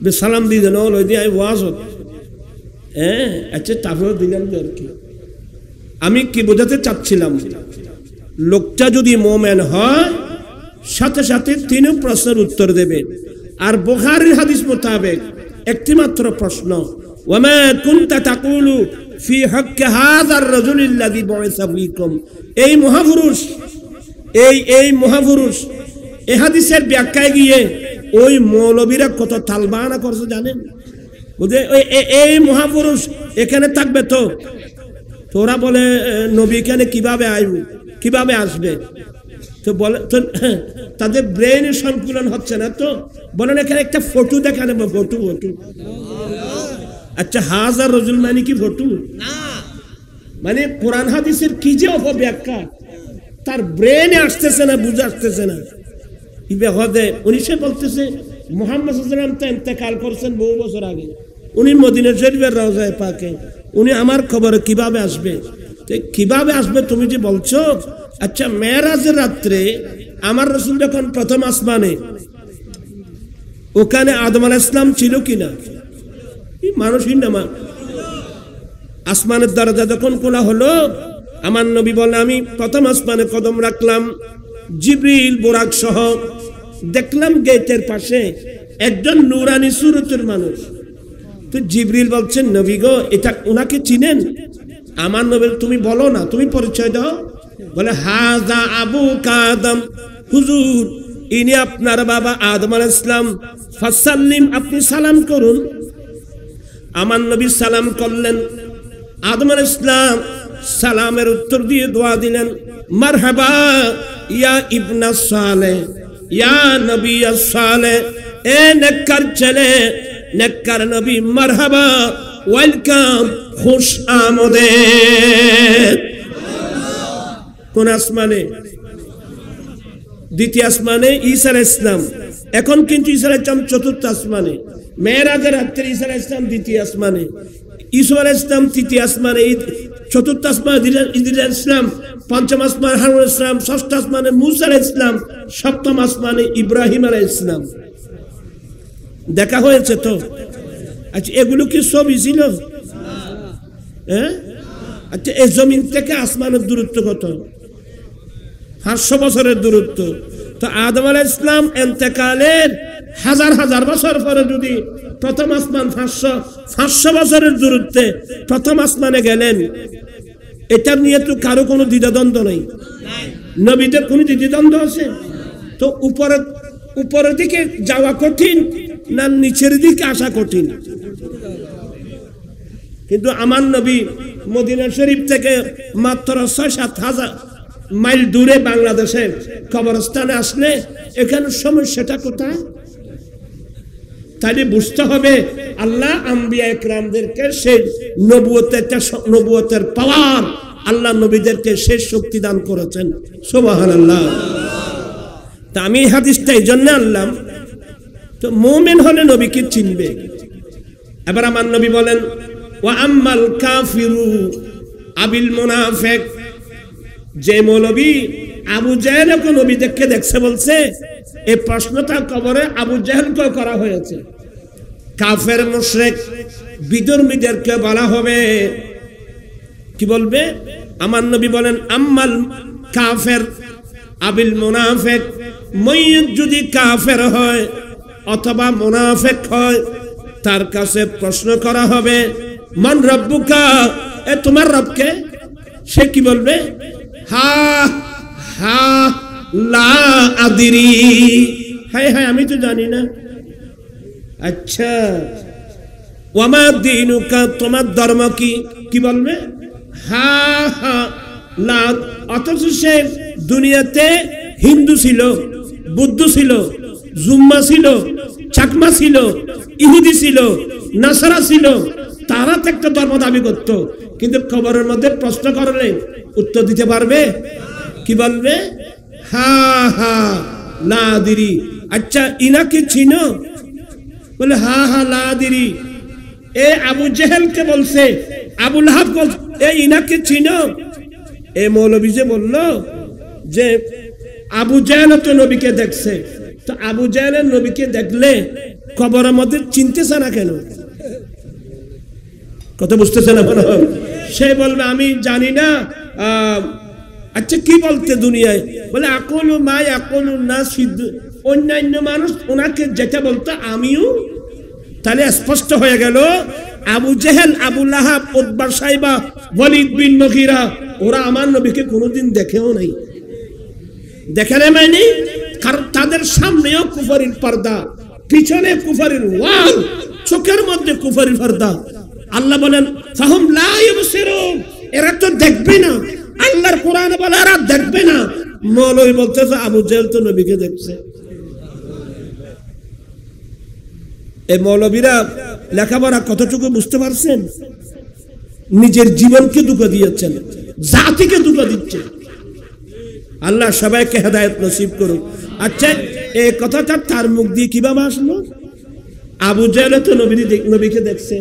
বে সালাম দিয়ে দেন ওই দিয়ে ওয়াজ হ্যাঁ আচ্ছা তারপরে দিলাম আর কি আমি কি বোঝাতে চাচ্ছিলাম লোকটা যদি মোমেন হয় সাথে সাথে তিন প্রশ্নের উত্তর দেবে আর বুখারীর হাদিস মোতাবেক একটি মাত্র প্রশ্ন ওয়ামা কুনতা তাকুলু ফি হাক্কি হাযার রাজুলিল্লাযী বুইসা ফীকুম এই মহাপুরুষ এই হাদিসের ব্যাখ্যায় গিয়ে ওই মৌলবীরা কত তালবানা করছে জানেন বুঝে এই মহাপুরুষ এখানে থাকবে তো তোরা বলে নবী এখানে কিভাবে আসবে তো বলে তো তাদের ব্রেনের সংকুলন হচ্ছে না তো বলেন এখানে একটা ফটো দেখা নেবো ফটো আচ্ছা হাজার রজুল মানে কি ফটো মানে কোরআন হাদিসের কি যে অপব্যাখ্যা তার ব্রেনে আসতেছে না বুঝে আসতেছে না উনি সে বলতেছে মুহাম্মদ সাল্লাল্লাহু আলাইহি ওয়াসাল্লাম তো ইন্তেকাল করছেন বহু বছর আগে উনি মদিনা শরীফের রওজায়ে পাকে উনি আমার খবরে কিভাবে আসবে কিভাবে আসবে তুমি যে বলছো আচ্ছা মেরাজের রাত্রে আমার রাসূল যখন প্রথম আসমানে ওখানে আদম আলাইহিস সালাম ছিল কিনা মানুষই না আসমানের দরজা যখন খোলা হলো আমার নবী বলে আমি প্রথম আসমানে কদম রাখলাম জিবরিল বুরাক সহ দেখলাম গেটের পাশে একজন নূরানি সুরতের মানুষ তো জিবরিল বলছেন নবী গো এটা উনাকে চিনেন আমার নবী তুমি বলো না তুমি পরিচয় দাও বলে হাযা আবু কাদম হুজুর ইনি আপনার বাবা আদম আলাইহিস সালাম ফাসাল্লিম আপনি সালাম করুন আমার নবী সালাম করলেন আদম আলাইহিস সালাম সালামের উত্তর দিয়ে দোয়া দিলেন মারহাবা ইয়া ইবনা সালেহ ইয়া নবী সালেহ এ নেককার ছেলে নেককার নবী মারহাবা ওয়েলকাম খুশ আমদেদ কোন আসমানে দ্বিতীয় আসমানে ঈসা আলাইহিস সালাম এখন কিন্তু ঈসা আলাইহিস সালাম চতুর্থ আসমানে মেরাজের রাত্রে ঈসা আলাইহিস সালাম দ্বিতীয় আসমানে ঈসা আলাইহিস সালাম তৃতীয় আসমানে চতুর্থ আসমানে ইদ্রিস আলাইহিস সালাম পঞ্চম আসমানে হারুন আলাইহিস সালাম ষষ্ঠ আসমানে মূসা আলাইহিস সালাম সপ্তম আসমানে ইব্রাহিম আলাইহিস সালাম দেখা হয়েছে তো আচ্ছা এগুলো কি ছবি ছিল হ্যাঁ আচ্ছা এই জমিন থেকে আসমানের দূরত্ব কত 500 বছরের দূরত্ব তো আদম আলাইহিস সালাম ইন্তেকালের হাজার বছর পরে যদি প্রথম আসমান 500 বছরের দূরত্বে প্রথম আসমানে গেলেন এটা নিয়ে তো কারো কোনো দ্বিধাদ্বন্দ্ব নেই নবীদের কোনো দ্বিধাদ্বন্দ্ব আছে তো উপরের দিকে যাওয়া কঠিন না নিচের দিকে আসা কঠিন কিন্তু আমার নবী মদিনা শরীফ থেকে মাত্র 6-7 হাজার মাইল দূরে বাংলাদেশে কবরস্থানে আসলে এখানে সমস্যাটা কোথায় তাহলে বুঝতে হবে আল্লাহ আম্বিয়া ইকরামদেরকে সেই নবুয়তের পাওয়ার আল্লাহ নবীদেরকে শেষ শক্তি দান করেছেন সুবহানাল্লাহ তা আমি হাদিসটা এই জন্য আনলাম তো মুমিন হলে নবীকে চিনবে এবার আমার নবী বলেন ওয়া আম্মাল কাফিরু আবিল মুনাফিক যে মৌলবী আবু জাহেলকে নবী দেখছে বলছে এই প্রশ্নটা কবরে আবু জাহেলকে করা হয়েছে কাফের মুশরিক বিধর্মীদেরকে বলা হবে কি বলবে আমার নবী বলেন আম্মাল কাফের আবিল মুনাফিক মাইয়িত যদি কাফের হয় অথবা মুনাফিক হয় তার কাছে প্রশ্ন করা হবে মান রব্বুকা এ তোমার রবকে সে কি বলবে হা হা লা আদিরি হায় হায় আমি তো জানি না আচ্ছা ওয়ামা দীনুকা তোমার ধর্ম কি বলবে হা হা লা অথচ সে দুনিয়াতে হিন্দু ছিল বুদ্ধ ছিল জুম্মা ছিল চাকমা ছিল ইহুদি ছিল নাসারা ছিল তারা তো একটা ধর্ম দাবি করত কিন্তু কবরের মধ্যে প্রশ্ন করলে উত্তর দিতে পারবে কি বলবে হা হা লা আদিরি আচ্ছা ইনাকে চিনো বলে হা হা লা আদিরি এ আবু জেহেলকে বলছে আবু লাহাব এই ইনাকে চিনো? এই মৌলবী যে বলল যে আবু জাহেল তো নবীকে দেখছে, তো আবু জাহেলের নবীকে দেখলে কবরের মধ্যে চিনতেছে না কেন? কথা বুঝতেছে না মনে হয়? সে বলবে আমি জানি না। আচ্ছা কি বলতে দুনিয়ায়? বলে আকলু মা আকলু না সিদ্ধ, অন্যান্য মানুষ ওনাকে যেটা বলতো আমিও। তাহলে স্পষ্ট হয়ে গেল আবু জেহেল, আবু লাহাব, উতবা, সাইবা, ওয়ালিদ বিন মুগীরা ওরা আমার নবীকে কোনোদিন দেখেও নাই। দেখে না মানে কারণ তাদের সামনেও কুফরির পর্দা, পিছনে কুফরির ওয়াল, চোখের মধ্যে কুফরির পর্দা। আল্লাহ বলেন ফাহুম লা ইউবসিরুন, এরা তো দেখবে না। আল্লাহর কোরআনে বলে এরা দেখবে না। মৌলবী বলতেছে আবু জেহেল তো নবীকে দেখছে। এই মৌলবীরা লেখাপড়া কতটুকু বুঝতে পারছেন? নিজের জীবনকে ধোঁকা দিয়েছেন, জাতিকে ধোঁকা দিচ্ছে। আল্লাহ সবাইকে হেদায়েত নসিব করুক। আচ্ছা এই কথাটা তার মুখ দিয়ে কিভাবে আসলো? আবু জেহেল তো নবীকে দেখছে,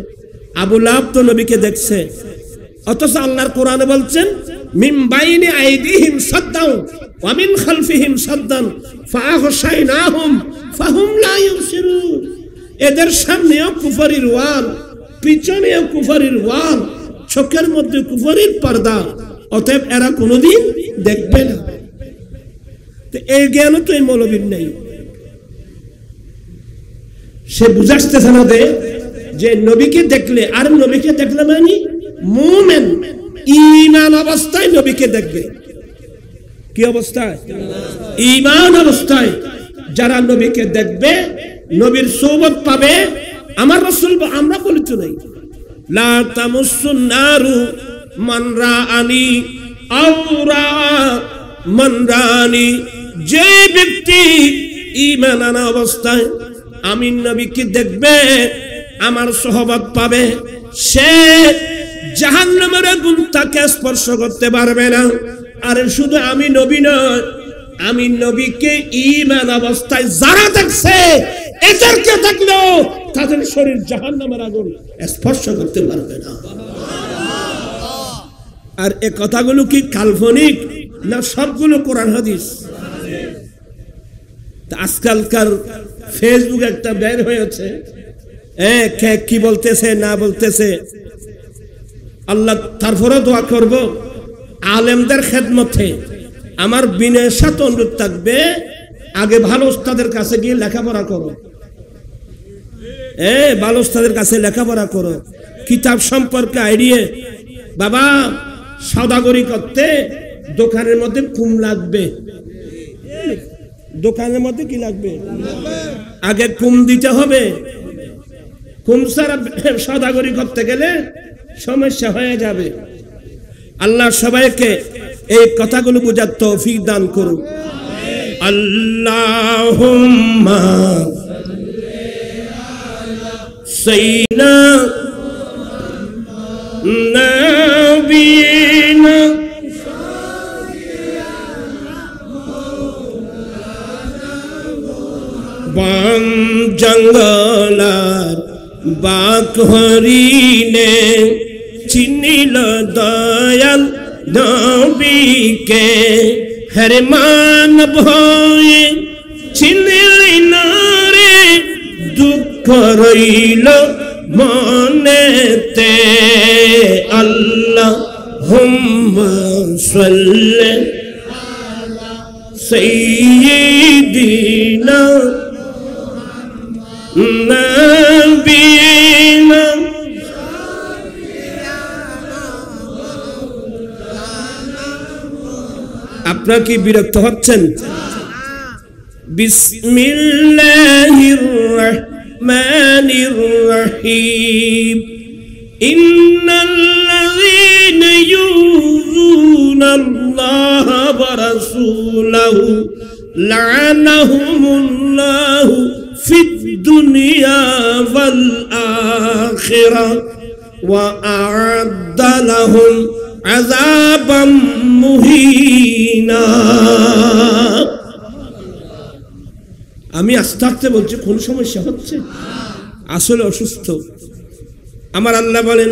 আবু লাহাব তো নবীকে দেখছে, অথচ আল্লাহর কোরআনে বলছেন মিন বাইনি আইদিহিম সাদ্দান ওয়া মিন খালফিহিম সাদ্দান ফাআগশাইনাহুম ফাহুম লা ইউবসিরুন। এদের সামনেও কুফরির ওয়াল, পিছনেও কুফরির ওয়াল, চোখের মধ্যে কুফরির পর্দা, অতএব এরা কোনোদিন দেখবে না। তো এই জ্ঞানও তো এই মৌলবীর নেই। সে বুঝাইতেছে না যে নবীকে দেখলে, আর নবীকে দেখলে মানে মুমিন ঈমান অবস্থায় নবীকে দেখবে। কি অবস্থায়? ঈমান অবস্থায় যারা নবীকে দেখবে, নবীর সোহবত পাবে। আমার রাসূল, আমরা বলি তো নাই লা তামুসুন নারু মান রাআনি আও রাআ মান রাআনি। যে ব্যক্তি ঈমান আনা অবস্থায় আমি নবীকে দেখবে, আমার সোহবত পাবে, সে জাহান্নামের আগুন তাকে স্পর্শ করতে পারবে না। আর শুধু আমি নবী নয়, আমি নবীকে ঈমান অবস্থায় যারা দেখছে এদেরকে দেখলেও তাদের শরীর জাহান্নামের আগুন স্পর্শ করতে পারবে না। আর এই কথাগুলো কি কাল্পনিক না সবগুলো কোরআন হাদিস? আজকালকার ফেসবুক একটা বের হয়েছে, কি বলতেছে না বলতেছে। আল্লাহ তারপরে দোয়া করব আলেমদের খেদমতে আমার বিনয়ের সাথে অনুরোধ থাকবে, আগে ভালো ওস্তাদের কাছে গিয়ে লেখাপড়া করো। ভালো ওস্তাদের কাছে লেখাপড়া করো, কিতাব সম্পর্কে আইডিয়া। বাবা সওদাগরি করতে দোকানের মধ্যে কুম লাগবে। দোকানের মধ্যে কি লাগবে? আগে কুম দিতে হবে। কুম ছাড়া সওদাগরি করতে গেলে সমস্যা হয়ে যাবে। আল্লাহ সবাইকে এই কথাগুলো বুঝার তৌফিক দান করুন। আল্লাহুম্মা সাইয়্যিদিনা নাবিয়িনা বাম জঙ্গলার বাক হরিণে চিনিল দয়াল নবীকে, হরে মান ভয়ে চিনিলি না রে, দুঃখ রইল মনেতে। আল্লাহুম্মা সাল্লি আলা সাইয়্যিদিনা নাবিয়িনা। আপনারা কি বিরক্ত হচ্ছেন? বিসমিল্লাহির রাহমানির রহিম। ইন্নাল্লাযীনা ইউযুনাল্লাহা ওয়া রাসূলাহু লা'নাহুমুল্লাহু ফিদ দুনিয়া ওয়াল আখিরাহ ওয়া আ'আদ্দা লাহুম আযাবাম মুহিনা। আমি আস্তে আস্তে বলছি, কোন সমস্যা হচ্ছে? আসলে অসুস্থ। আমার আল্লাহ বলেন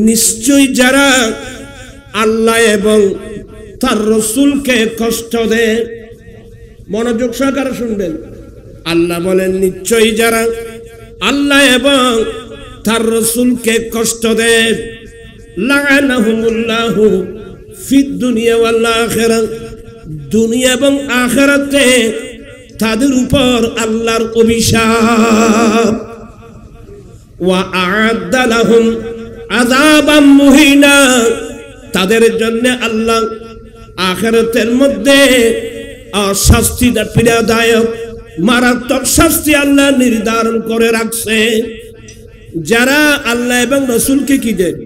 নিশ্চয়ই যারা আল্লাহ এবং তার রাসূলকে কষ্ট দেয়, মনোযোগ সহকারে শুনবেন, আল্লাহ বলেন নিশ্চয়ই যারা আল্লাহ এবং তার রাসূলকে কষ্ট দেয়, লাআনাহুমুল্লাহু ফিদ দুনিয়া ওয়াল আখিরাহ, দুনিয়া এবং আখিরাতে তাদের উপর আল্লাহর অভিশাপ, ওয়া আ'আদ্দা লাহুম আযাবাম মুহিনা, তাদের জন্য আল্লাহ আখিরাতের মধ্যে শাস্তিটা পীড়াদায়ক মারাত্মক শাস্তি আল্লাহ নির্ধারণ করে রাখছে। যারা আল্লাহ এবং রাসূলকে কি দেয়,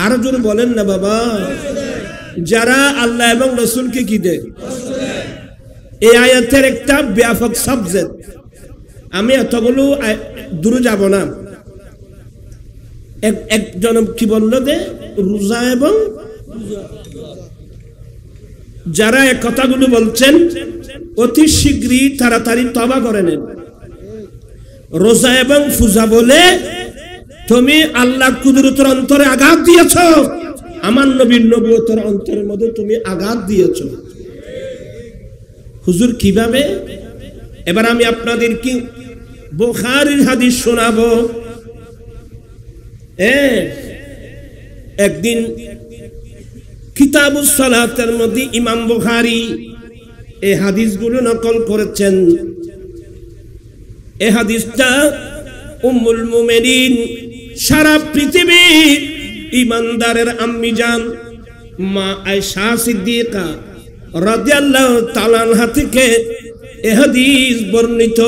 আরো জোরে বলেন না বাবা, যারা আল্লাহ এবং রাসূলকে কি দেয়। এই আয়াতের একটা ব্যাপক সাবজেক্ট, আমি এতগুলো দূরে যাব না। একজন কি বলল যে রোজা এবং যারা এই কথাগুলো বলছেন অতি শীঘ্রই তাড়াতাড়ি তওবা করে নেন। রোজা এবং পূজা বলে তুমি আল্লাহ কুদরতের অন্তরে আঘাত দিয়েছ, আমার নবীর নবুয়তের অন্তরের মধ্যে তুমি আঘাত দিয়েছ। হুজুর কিভাবে? এবার আমি আপনাদেরকে বুখারীর হাদিস শোনাবো। একদিন কিতাবুস সালাতের মধ্যে ইমাম বুখারী এই হাদিসগুলো নকল করেছেন। এই হাদিসটা উম্মুল মুমিনিন, সারা পৃথিবীর ইমানদারের আম্মি জান মা আয়েশা সিদ্দিকা রাদিয়াল্লাহু তাআলা আনহা থেকে এই হাদিস বর্ণিত।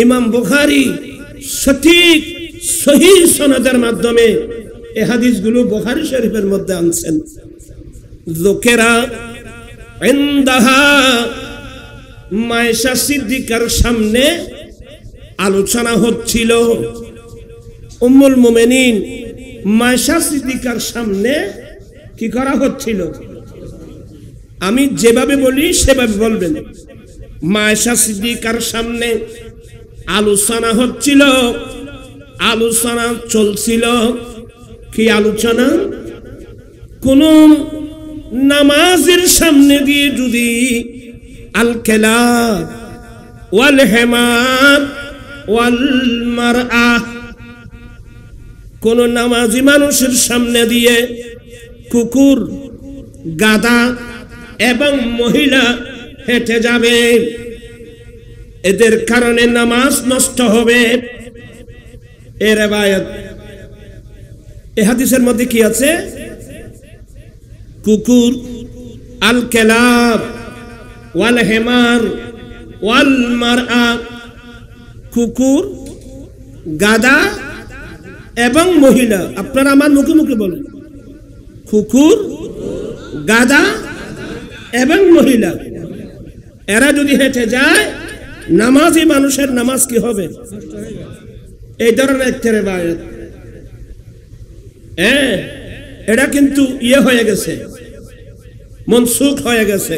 ইমাম বুখারী সঠিক সহিহ সনদের মাধ্যমে এই হাদিসগুলো বুখারী শরীফের মধ্যে আনছেন। যুকেরা ইনদাহা, মা আয়েশা সিদ্দিকার সামনে আলোচনা হচ্ছিল। উম্মুল মুমিনিন মা আয়েশা সিদ্দিকার সামনে কি করা হচ্ছিল? আমি যেভাবে বলি সেভাবে বলবেন। মা আয়েশা সিদ্দিকার সামনে আলোচনা হচ্ছিল, আলোচনা চলছিল। কি আলোচনা? কোন নামাজের সামনে দিয়ে যদি আল কেলাব ওয়াল হিমার ওয়াল মারআ, কোন নামাজি মানুষের সামনে দিয়ে কুকুর, গাধা এবং মহিলা হেঁটে যাবে, এদের কারণে নামাজ নষ্ট হবে। এর রিওয়ায়াত, এই হাদিসের মধ্যে কি আছে? কুকুর, আল কেলাব ওয়াল হিমার ওয়াল মারআ, কুকুর, গাধা এবং মহিলা। আপনারা আমার মুখে মুখে বলেন, কুকুর, গাধা এবং মহিলা, এরা যদি হেঁটে যায় নামাজি মানুষের নামাজ কি হবে? এই ধরনের একটা রিওয়ায়াত। এটা কিন্তু হয়ে গেছে, মনসুখ হয়ে গেছে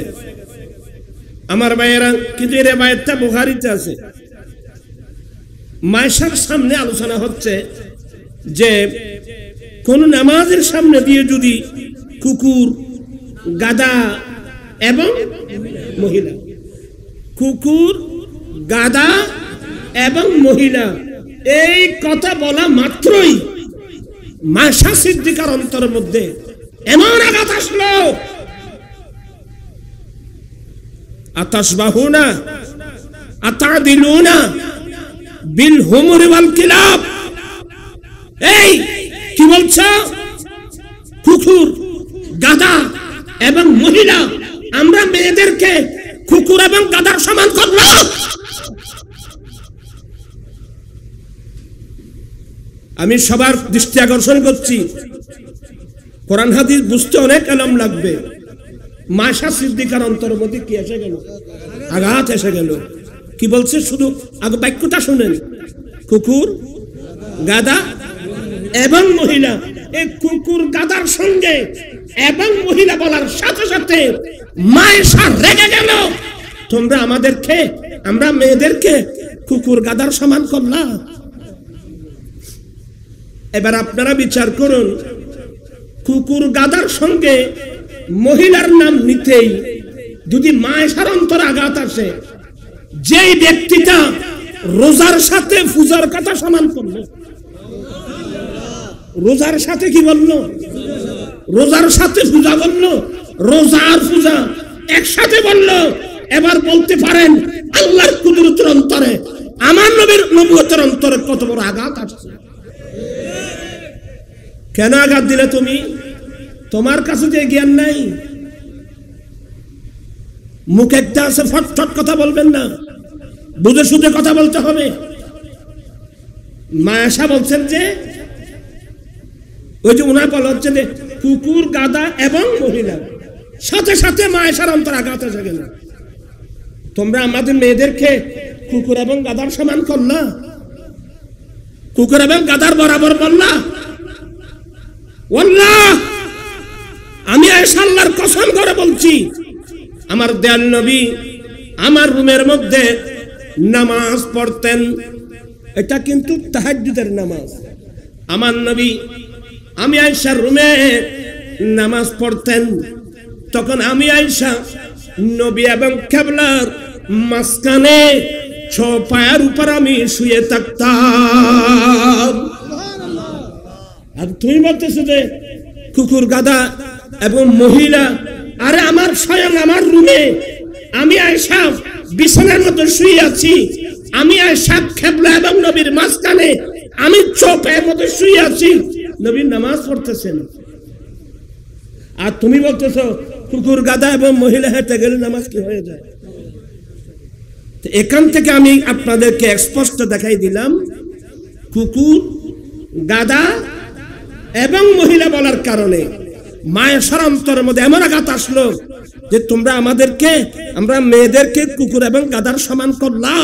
আমার ভাইয়েরা। কিন্তু এই রিওয়ায়াতটা বুখারীতে আছে। মায়েশার সামনে আলোচনা হচ্ছে যে কোন নামাজের সামনে দিয়ে যদি কুকুর, গাধা এবং মহিলা, কুকুর, গাধা এবং মহিলা, এই কথা বলা মাত্রই মা আয়েশা সিদ্দিকার অন্তরের মধ্যে এমন আঘাত আসলো, আতাশবাহুনা আতাদিলুনা বিল হুমুরি ওয়াল কিলাব। এই কি বলছো? কুকুর, গাধা এবং মহিলা, আমরা মেয়েদেরকে কুকুর এবং গাধার সমান করলো? আমি সবার দৃষ্টি আকর্ষণ করছি, কোরআন হাদিস বুঝতে অনেক আলম লাগবে। মা আয়েশা সিদ্দিকার অন্তরের মধ্যে কি এসে গেল? আঘাত এসে গেল। কি বলছে? শুধু আগে বাক্যটা শুনেন, কুকুর, গাধা এবং মহিলা। এই কুকুর, গাধার সঙ্গে এবং মহিলা বলার সাথে সাথে মা আয়েশা রেগে গেল, তোমরা আমাদেরকে, আমরা মেয়েদেরকে কুকুর, গাধার সমান করলা। এবার আপনারা বিচার করুন, কুকুর গাদার সঙ্গে মহিলার নাম নিতেই যদি মায়েশার অন্তরে আঘাত আসে, যেই ব্যক্তিটা রোজার সাথে পূজার কথা সমান করলো, রোজার সাথে কি বললো, রোজার সাথে পূজা বললো, রোজা আর পূজা একসাথে বললো। এবার বলতে পারেন আল্লাহর কুদরতের অন্তরে, আমার নবীর নবুয়তের অন্তরে কত বড় আঘাত আসছে। কেন আঘাত দিলে তুমি? তোমার কাছে যে জ্ঞান নাই, মুখ একটা আছে, ফটফট কথা বলবেন না, বুঝে শুধু কথা বলতে হবে। মায়াশা বলছেন যে ওই যে উনার বলা হচ্ছে যে কুকুর গাদা এবং মহিলা, সাথে সাথে মায়াশার অন্তর আঘাত এসে গেল। তোমরা আমাদের মেয়েদেরকে কুকুর এবং গাদার সমান করলা, কুকুর এবং গাদার বরাবর বললা। ওয়াল্লাহ, আমি আয়েশা আল্লাহর কসম করে বলছি, আমার দয়াল নবী আমার রুমের মধ্যে নামাজ পড়তেন, এটা কিন্তু তাহাজ্জুদের নামাজ। আমার নবী আমি আয়েশার রুমে নামাজ পড়তেন, তখন আমি আয়েশা নবী এবং কিবলার মাঝখানে পায়ের উপর আমি শুয়ে থাকতাম। আর তুমি বলতেছো যে কুকুর গাদা এবং মহিলা, আরে আমার স্বয়ং আমার রুমে আমি আয়েশা বিছানার মধ্যে শুয়ে আছি, আমি আয়েশা কিবলা এবং নবীর মাঝখানে আমি চোপের মধ্যে শুয়ে আছি, নবীর নামাজ পড়তেছেন। আর তুমি বলতেছো কুকুর গাদা এবং মহিলা হেঁটে গেলে নামাজ কি হয়ে যায়? এখান থেকে আমি আপনাদেরকে স্পষ্ট দেখাই দিলাম, কুকুর গাদা এবং মহিলা বলার কারণে মায়েশার অন্তরের মধ্যে এমন আঘাত আসলো যে তোমরা আমাদেরকে, আমরা মেয়েদেরকে কুকুর এবং গাদার সমান করলা।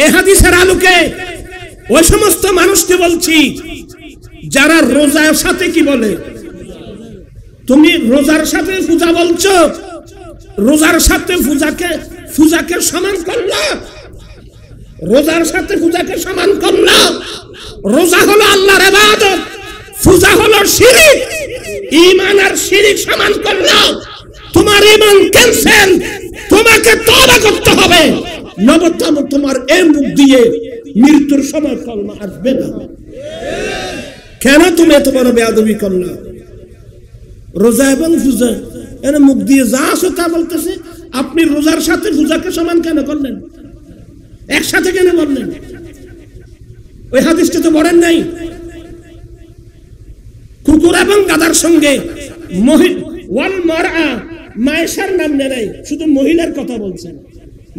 এই হাদিসের আলোকে ওই সমস্ত মানুষকে বলছি যারা রোজার সাথে কি বলে, তুমি রোজার সাথে পূজা বলছো, রোজার সাথে পূজাকে সমান করলা, রোজার সাথে পূজাকে সমান করলা। রোজা হলো আল্লাহর ইবাদত, পূজা হলো শিরক, ঈমান আর শিরক সমান করলা। তোমার ঈমান ক্যান্সেল, তোমাকে তওবা করতে হবে, নবতম তোমার এই মুখ দিয়ে মৃত্যুর সময় কলমা আসবে না। কেন তুমি এত বড় বেয়াদবি করলা? রোজা এবং পূজা এর মুখ দিয়ে যা আসো তা বলতেছে, আপনি রোজার সাথে পূজাকে সমান কেন করলেন? একসাথে কেন বললেন? ওই হাদিসটা তো পড়েন নাই। কুকুর এবং গাদার সঙ্গে ওয়াল মারআ, মায়েশার নাম নেই, শুধু মহিলার কথা বলছেন।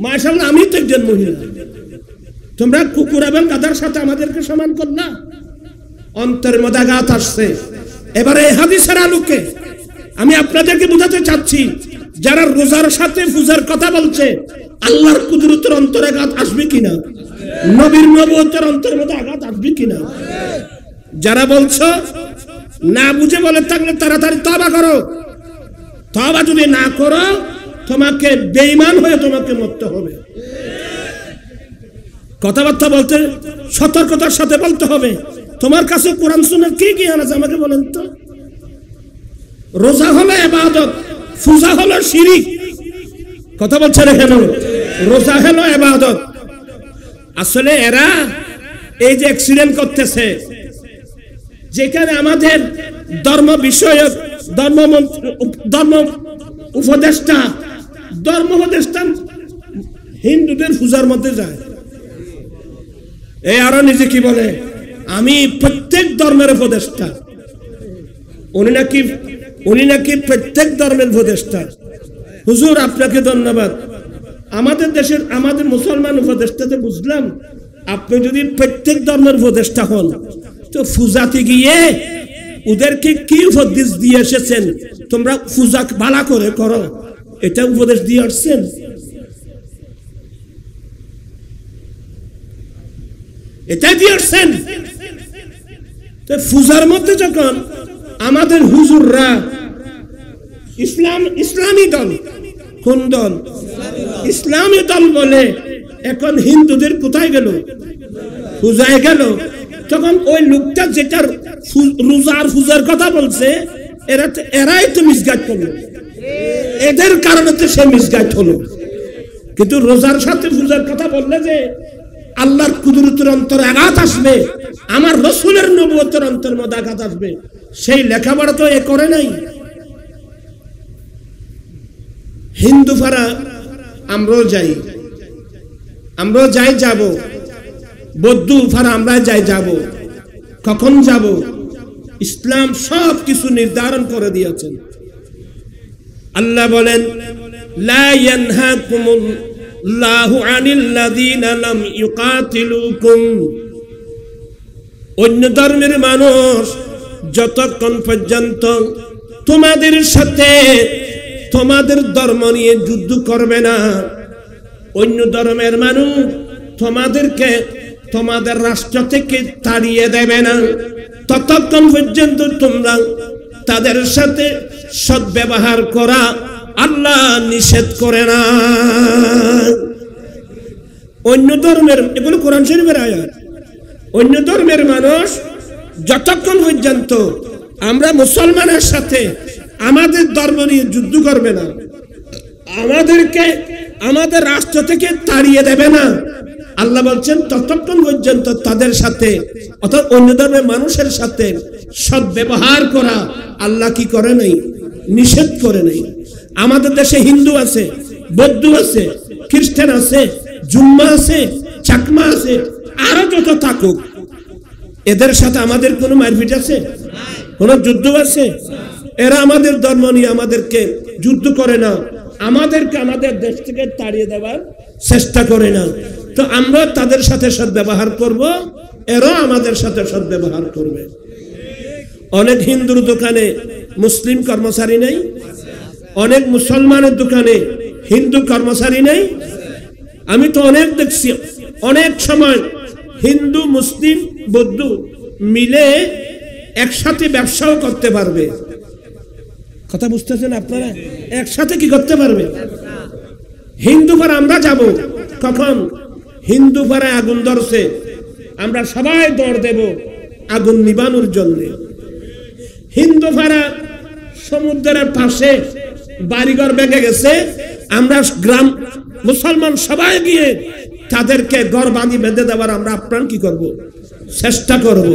মায়েশা বলেন আমি তো একজন মহিলা, তোমরা কুকুর এবং গাদার সাথে আমাদেরকে সমান করলা। অন্তরের মধ্যে আঘাত আসছে। এবারে এই হাদিসের আলোকে আমি আপনাদেরকে বোঝাতে চাচ্ছি, যারা রোজার সাথে পূজার কথা বলছে, আল্লাহর কুদরতের অন্তরে আঘাত আসবে কিনা, নবীর নবুয়তের অন্তরের মধ্যে আঘাত আসবে কিনা। যারা বলছো না বুঝে বলে থাকলে তাড়াতাড়ি তওবা করো, তওবা যদি না করো তোমাকে বেঈমান হয়ে তোমাকে মরতে হবে। কথাবার্তা বলতে সতর্কতার সাথে বলতে হবে। তোমার কাছে কোরআন সুন্নাহ কি কি আছে আমাকে বলেন তো? রোজা হলো ইবাদত, পূজা হলো শিরক। কথা বলছেন কেন? রোজা হলো ইবাদত। আসলে এরা এই যে অ্যাক্সিডেন্ট করতেছে, যেখানে আমাদের ধর্ম বিষয়ক ধর্ম উপদেষ্টা হিন্দুদের পূজার মধ্যে যায়। এই আরো নিজে কি বলে, আমি প্রত্যেক ধর্মের উপদেষ্টা। উনি নাকি প্রত্যেক ধর্মের উপদেষ্টা। হুজুর আপনাকে ধন্যবাদ। আমাদের দেশের আমাদের মুসলমান উপদেষ্টাতে বুঝলাম, আপনি যদি প্রত্যেক ধর্মের উপদেষ্টা হন তো পূজাতে গিয়ে ওদেরকে কি উপদেশ দিয়ে এসেছেন, তোমরা পূজা ভালো করে করো, এটা উপদেশ দিয়ে আসছেন। এটাই দিয়ে আসছেন। তো পূজার মধ্যে যখন আমাদের হুজুররা ইসলামী দল, কোন দল? ইসলামী দল বলে, এখন হিন্দুদের কোথায় গেল? পূজায় গেল। তখন ওই লোকটা যেটা রোজার ফুজার কথা বলছে এরাই তো মিসগাইড করলো, এদের কারণে তো সে মিসগাইড হলো। কিন্তু রোজার সাথে ফুজার কথা বললে যে আল্লাহর কুদরতের অন্তরে আঘাত আসবে, আমার রাসূলের নবুয়তের অন্তরের মধ্যে আঘাত আসবে, সেই লেখাপড়া তো এ করে নাই। হিন্দু পাড়া আমরাও যাই যাব, বৌদ্ধ পাড়া আমরা যাব, কখন যাব? ইসলাম সব কিছু নির্ধারণ করে দিয়েছেন। আল্লাহ বলেন লা ইয়ানহাকুমুল্লাহু আনিল্লাযীনা লাম ইউকাতিলুকুম, অন্য ধর্মের মানুষ যতক্ষণ পর্যন্ত তোমাদের সাথে তোমাদের ধর্ম নিয়ে যুদ্ধ করবে না, অন্য ধর্মের মানুষ তোমাদেরকে তোমাদের রাষ্ট্র থেকে তাড়িয়ে দেবে না, ততক্ষণ পর্যন্ত তোমরা তাদের সাথে সদ্ব্যবহার করা আল্লাহ নিষেধ করে না। অন্য ধর্মের, এগুলো কোরআন শরীফের আয়াত, অন্য ধর্মের মানুষ যতক্ষণ পর্যন্ত আমরা মুসলমানের সাথে আমাদের ধর্ম নিয়ে যুদ্ধ করবে না, আমাদেরকে আমাদের রাষ্ট্র থেকে তাড়িয়ে দেবে না, আল্লাহ বলছেন ততক্ষণ পর্যন্ত তাদের সাথে অর্থাৎ অন্য ধর্মের মানুষের সাথে সদ্ব্যবহার করা আল্লাহ কি করে নাই? নিষেধ করে নাই। আমাদের দেশে হিন্দু আছে, বৌদ্ধ আছে, খ্রিস্টান আছে, জুম্মা আছে, চাকমা আছে, আরো যত থাকুক, এদের সাথে আমাদের কোনো মারপিট আছে? কোন যুদ্ধ আছে? এরা আমাদের ধর্ম নিয়ে আমাদেরকে যুদ্ধ করে না, আমাদেরকে আমাদের দেশ থেকে তাড়িয়ে দেওয়ার চেষ্টা করে না। তো আমরা তাদের সাথে সদ্ব্যবহার করব, এরাও আমাদের সাথে সদ্ব্যবহার করবে। অনেক হিন্দুর দোকানে মুসলিম কর্মচারী নেই, অনেক মুসলমানের দোকানে হিন্দু কর্মচারী নেই। আমি তো অনেক দেখছি, অনেক সময় হিন্দু মুসলিম বৌদ্ধ মিলে একসাথে ব্যবসাও করতে পারবে। কথা বুঝতেছেন আপনারা? একসাথে কি করতে পারবে? হিন্দু পাড়া আমরা যাব, কখন হিন্দু পাড়ায় আগুন ধরছে আমরা সবাই দৌড় দেব আগুন নিবানোর জন্য। হিন্দু পাড়া সমুদ্রের পাশে বাড়িঘর ভেঙে গেছে, আমরা গ্রাম মুসলমান সবাই গিয়ে তাদেরকে ঘর বাঁধি বেঁধে দেওয়ার আমরা আপ্রাণ কি করব? চেষ্টা করব।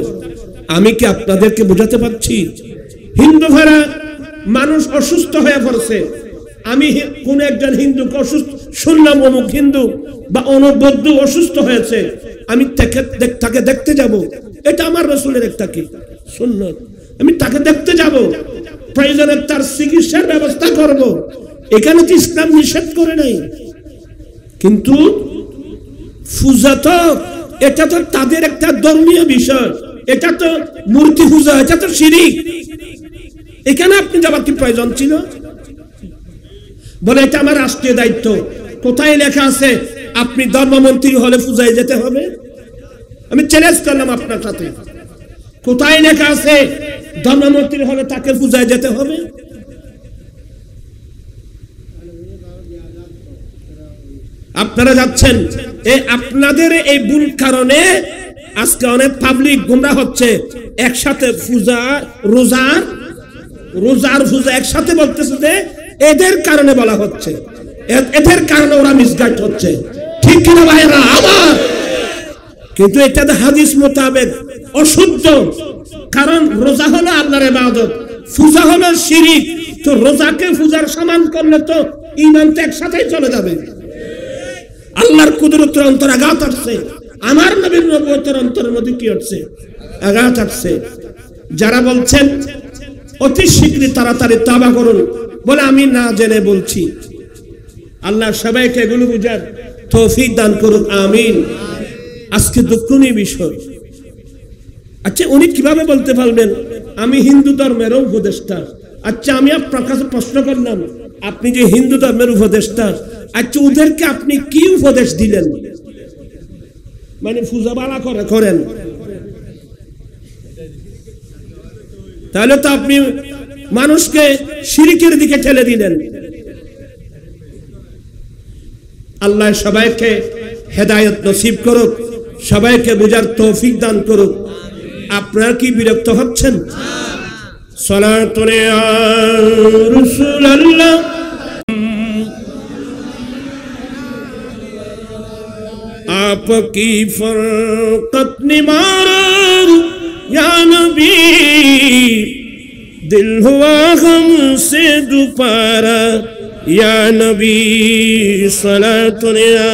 আমি কি আপনাদেরকে বোঝাতে পারছি? হিন্দু ভাড়া মানুষ অসুস্থ হয়ে পড়ছে, আমি কোন একজন হিন্দুকে অসুস্থ শুনলাম, অমুক হিন্দু বা অমুক বৌদ্ধ অসুস্থ হয়েছে, আমি তাকে দেখতে যাব, এটা আমার রাসূলের একটা কি সুন্নাত। আমি তাকে দেখতে যাব, প্রয়োজনে তার চিকিৎসার ব্যবস্থা করব। এখানে তো ইসলাম নিষেধ করে নাই। কিন্তু পূজা তো এটা তো তাদের একটা ধর্মীয় বিষয়, এটা তো মূর্তি পূজা, এটা তো শিরক। এখানে আপনি যাবার কি প্রয়োজন ছিল? বলে এটা আমার রাষ্ট্রীয় দায়িত্ব। কোথায় লেখা আছে আপনি ধর্মমন্ত্রী হলে পূজায় যেতে হবে? আমি চ্যালেঞ্জ করলাম আপনার সাথে, কোথায় লেখা আছে ধর্মমন্ত্রী হলে তাকে পূজায় যেতে হবে? আপনারা যাচ্ছেন, আপনাদের এই ভুল কারণে আজকে অনেক পাবলিক গুমরা হচ্ছে। একসাথে পূজা রোজার পূজা একসাথে বলতেছে যে এদের কারণে বলা হচ্ছে, এদের কারণে ওরা মিসগাইড হচ্ছে। ঠিক কিনা ভাইরা আমার? কিন্তু এটা হাদিস মোতাবেক অশুদ্ধ। কারণ রোজা হলো আল্লাহর ইবাদত, পূজা হলো শিরক। তো রোজাকে পূজার সমান করলে তো ঈমান তো একসাথেই চলে যাবে। আল্লাহর কুদরতের অন্তর আঘাত আসছে, আমার নবীর নবুয়তের অন্তরের মধ্যে কি হচ্ছে? আঘাত আসছে। যারা বলছেন অতি শীঘ্রই তাড়াতাড়ি তওবা করুন, বলে আমি না জেনে বলছি। আল্লাহ সবাইকে এগুলো বুঝার তৌফিক দান করুন, আমিন। আজকে দুঃখনীয় বিষয়। আচ্ছা, উনি কিভাবে বলতে পারবেন আমি হিন্দু ধর্মের উপদেষ্টা? আচ্ছা, আমি আপনার কাছে প্রশ্ন করলাম, আপনি যে হিন্দু ধর্মের উপদেষ্টা, আচ্ছা ওদেরকে আপনি কি উপদেশ দিলেন? মানে পূজা বালা করেন, তাহলে তো আপনি মানুষকে শিরকের দিকে ঠেলে দিলেন। আল্লাহ সবাইকে হেদায়েত নসিব করুক। সবাইকে বুঝার তৌফিক দান করুক। আপনারা কি বিরক্ত হচ্ছেন? সালাতুন ইয়া রাসূলুল্লাহ आपकी फरकत निमार या नबी दिल हुआ हमसे दुपारा या नबी सलातुन या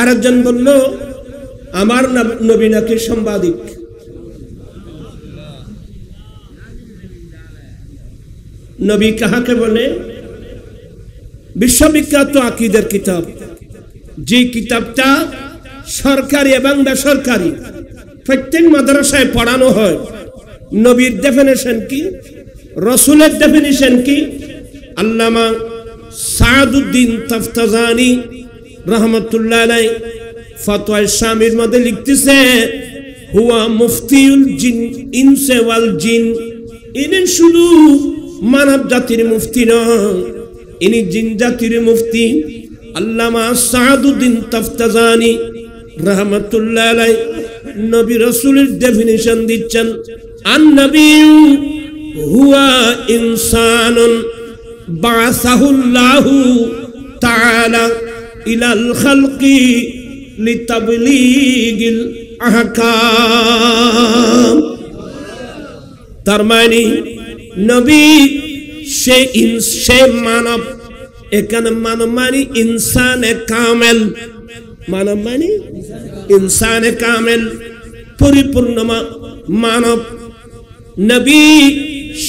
আরেকজন বলল আমার নবী নাকি সাংবাদিক। নবী কাহাকে বলে? বিশ্ববিখ্যাত আকীদার কিতাব, যে কিতাবটা সরকারি এবং বেসরকারি প্রত্যেক মাদ্রাসায় পড়ানো হয়। নবীর ডেফিনিশন কি, রাসূলের ডেফিনিশন কি? আল্লামা সাদউদ্দিন তাফতাজানি রহমতুল্লাহ আলাইহি ফতোয়া শামির মধ্যে লিখতেছে, হুয়া মুফতিউল জিন ইনসে ওয়াল জিন। ইনি শুধু মানব জাতির মুফতি নয়, ইনি জিন জাতির মুফতি। আল্লামা সাদউদ্দিন তাফতাজানি রহমতুল্লাহ আলাইহি নবী রাসূলের ডেফিনিশন দিচ্ছেন, আন নবিয়্যু হুয়া ইনসানুন বাসাহুল্লাহু তাআলা ইলাল খালকি লিতাবলীগিল আহকাম। তার মানে নবী সে মানব। এখানে মানব মানে ইনসানে কামেল, মানব মানে ইনসানে কামেল, পরিপূর্ণ মানব। নবী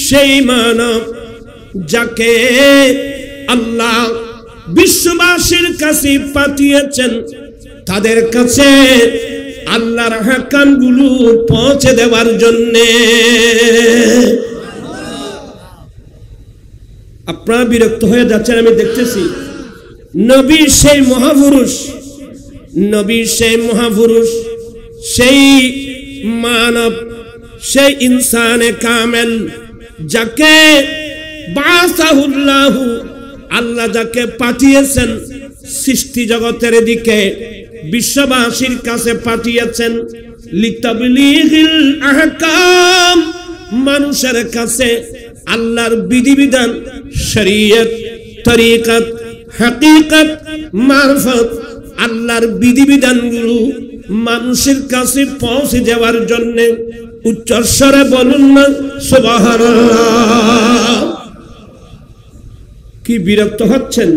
সেই মানব যাকে আল্লাহ বিশ্ববাসীর কাছে পাঠিয়েছেন, তাদের কাছে আল্লাহর হাকামগুলো পৌঁছে দেওয়ার জন্যে। আপনারা বিরক্ত হয়ে যাচ্ছেন আমি দেখতেছি। নবী সেই মহাপুরুষ, নবী সেই মহাপুরুষ, সেই মানব, সেই ইনসানে কামেল যাকে বাসাহুল্লাহু আল্লাহ যাকে পাঠিয়েছেন সৃষ্টি জগতের দিকে, বিশ্ববাসীর কাছে পাঠিয়েছেন। লিতাবলীগিল আহকাম, মানুষের কাছে আল্লাহর বিধিবিধান, শরীয়ত, তরিকত, হাকিকত, মারফত, আল্লাহর বিধিবিধানগুলো মানুষের কাছে পৌঁছে দেওয়ার জন্য। উচ্চস্বরে বলুন না সুবহানাল্লাহ। কি বিরক্ত হচ্ছেন?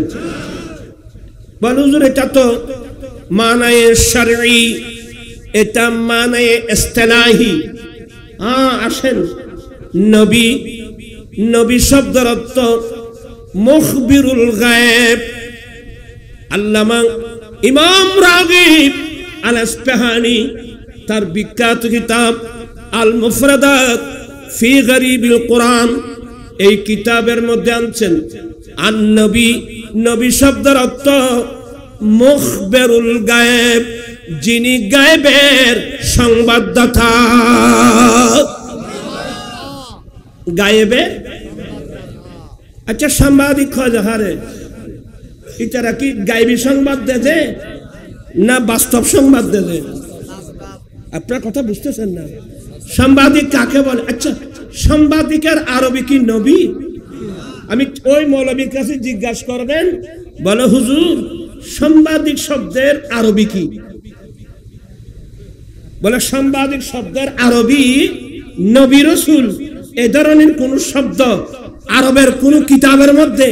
বলুন এটা তো মানায়ে শরঈ, এটা মানায়ে ইসতিলাহি। আসেন, নবী, নবী শব্দের অর্থ মুখবিরুল গায়েব। আল্লামা ইমাম রাগিব আল ইসফাহানি তার বিখ্যাত কিতাব আল মুফরাদাত ফি গরিবিল কুরআন, এই কিতাবের মধ্যে আনছেন আন নবী, নবী শব্দের অর্থ মুখবিরুল গায়েব, যিনি গায়েবের সংবাদদাতা। গায়েবে আচ্ছা সাংবাদিক খোঁজাহারে এটারা কি গায়েবী সংবাদ দেবে না বাস্তব সংবাদ দেবে? আপনার কথা বুঝতেছেন না। সাংবাদিক কাকে বলে? আচ্ছা সাংবাদিকের আরবি কি নবী? আমি ওই মৌলবীর কাছে জিজ্ঞাসা করবেন, বলে হুজুর সাংবাদিক শব্দের আরবি কি? বলে সাংবাদিক শব্দের আরবি নবী রাসূল। এ ধরনের কোন শব্দ আরবের কোন কিতাবের মধ্যে,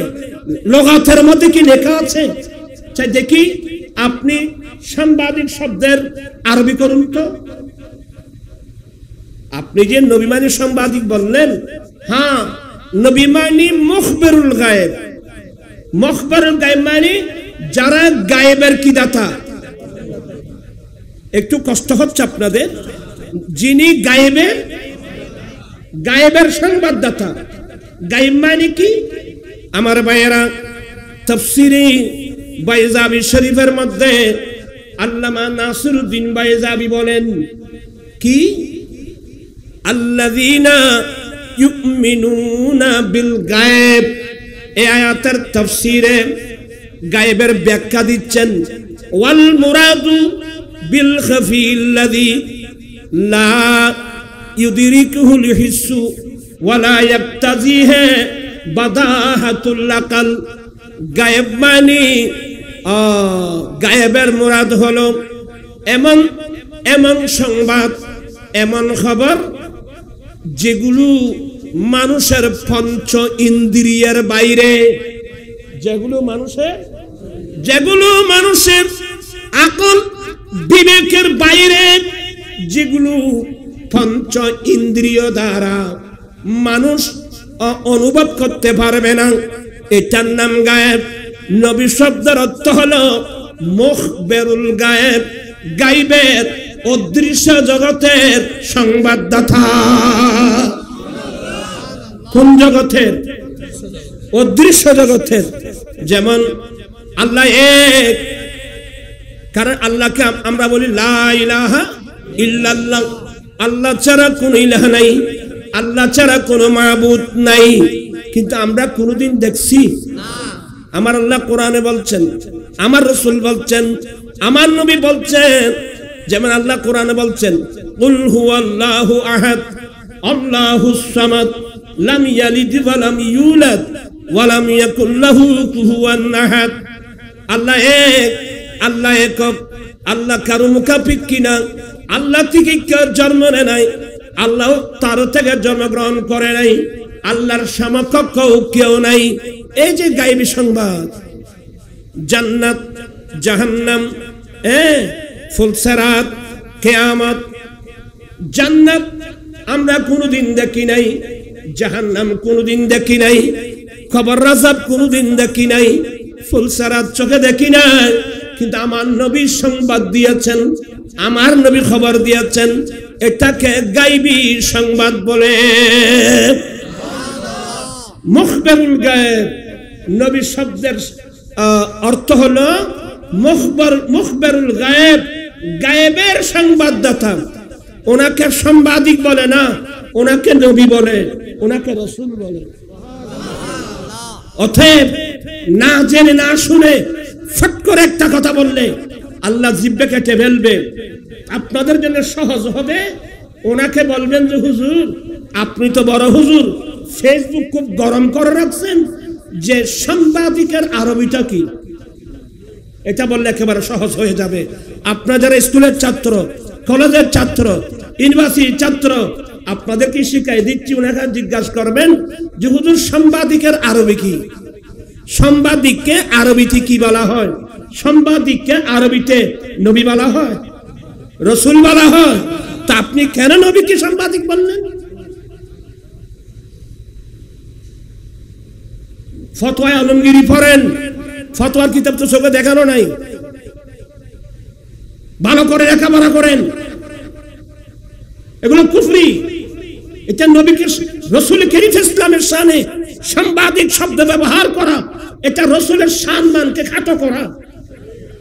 লগাতের মধ্যে কি লেখা আছে? চাই দেখি আপনি সাংবাদিক শব্দের আরবি করুন তো। আপনি যে নবী মানে সাংবাদিক বললেন, হ্যাঁ নবী মানে মুখবিরুল গায়েব। মুখবিরুল গায়েব মানে যারা গায়েবের কি দাতা। একটু কষ্ট হচ্ছে আপনাদের। যিনি গায়েবের সংবাদদাতা। গায়েব মানে কি? আমার ভাইয়েরা, তাফসীরে বাইজাবি শরীফের মধ্যে আল্লামা নাসিরউদ্দিন বাইজাবি বলেন কি, আল্লাযীনা ইউমিনুনা বিল গায়েব। এই আয়াতের তাফসীরে গায়েবের ব্যাখ্যা দিচ্ছেন, ওয়াল মুরাদু বিল খাফিল্লাযী লা ইউদরিকুহুল হিসসু ওয়ালা ইয়াক্তাজিহি বাদাহাতুল আকাল। গায়েব মানে গায়েবের মুরাদ হলো এমন এমন সংবাদ, এমন খবর যেগুলো মানুষের পঞ্চ ইন্দ্রিয়ের বাইরে, যেগুলো মানুষের আকল বিবেকের বাইরে, যেগুলো পঞ্চ ইন্দ্রিয় দ্বারা মানুষ অনুভব করতে পারবে না, এটার নাম গায়েব। নবী শব্দের অর্থ হলো মুখবেরুল গায়েব, গায়েবের অদৃশ্য জগতের সংবাদদাতা। কোন জগতের? অদৃশ্য জগতের। যেমন আল্লাহ এক, কারণ আল্লাহকে আমরা বলি লা ইলাহা ইল্লাল্লাহ, আল্লাহ ছাড়া কোনো ইলাহ নাই, আল্লাহ ছাড়া কোনো মাবুদ নাই। কিন্তু আমরা কোনোদিন দেখছি? আমার আল্লাহ কোরআনে বলছেন, আমার রাসূল বলছেন, আমার নবী বলছেন। যেমন আল্লাহ কোরআনে বলছেন, কুল হুয়াল্লাহু আহাদ আল্লাহুস সামাদ লাম ইয়ালিদ ওয়া লাম ইউলাদ ওয়া লাম ইয়াকুল লাহু কুফুয়ান আহাদ। আল্লাহ এক, আল্লাহ একক, আল্লাহ কারো মুখাপেক্ষী না, আল্লাহ থেকে কেউ জন্ম নেয় নাই, আল্লাহ তার থেকে জন্মগ্রহণ করে নাই, আল্লাহর সমকক্ষ কেউ নাই। এই যে গায়েবী সংবাদ, জান্নাত, জাহান্নাম, ফুলসিরাত, কিয়ামত। জান্নাত আমরা কোনোদিন দেখি নাই, জাহান্নাম কোনোদিন দেখি নাই, কবর আযাব কোনোদিন দেখি নাই, ফুলসিরাত চোখে দেখি নাই। কিন্তু আমার নবী সংবাদ দিয়েছেন, আমার নবী খবর দিয়েছেন, এটাকে গায়েবী সংবাদ বলে। মুখবিরুল গায়েব, নবী শব্দের অর্থ হলো মুখবিরুল গায়েব, গায়েবের সংবাদদাতা। ওনাকে সাংবাদিক বলে না, ওনাকে নবী বলে, ওনাকে রাসূল বলে। অতএব না জেনে না শুনে ফট করে একটা কথা বললে আল্লাহ জিহ্বা কেটে ফেলবে। আপনাদের জন্য সহজ হবে, ওনাকে বলবেন যে হুজুর আপনি তো বড় হুজুর, ফেসবুক খুব গরম করে রাখছেন, যে সাংবাদিকের আরবিটা কি, এটা বললে একেবারে সহজ হয়ে যাবে। আপনারা যারা স্কুলের ছাত্র, কলেজের ছাত্র, ইউনিভার্সিটির ছাত্র, আপনাদেরকে শিখাই দিচ্ছি, ওনাকে জিজ্ঞাসা করবেন যে হুজুর সাংবাদিকের আরবি কি, সাংবাদিককে আরবিতে কি বলা হয়? সাংবাদিককে আরবিতে নবী বলা হয়, রাসূল বলা হয়। তা আপনি কেন নবীকে সাংবাদিক বললেন? ফতোয়া আলমগীরি পড়েন, ফতোয়ার কিতাব তো চোখে দেখানো নাই, ভালো করে লেখাপড়া করেন। এগুলো কুফরি। এটা নবীকে, রাসূল কারীম ইসলামের শানে সাংবাদিক শব্দ ব্যবহার করা, এটা রাসূলের সম্মানকে খাটো করা।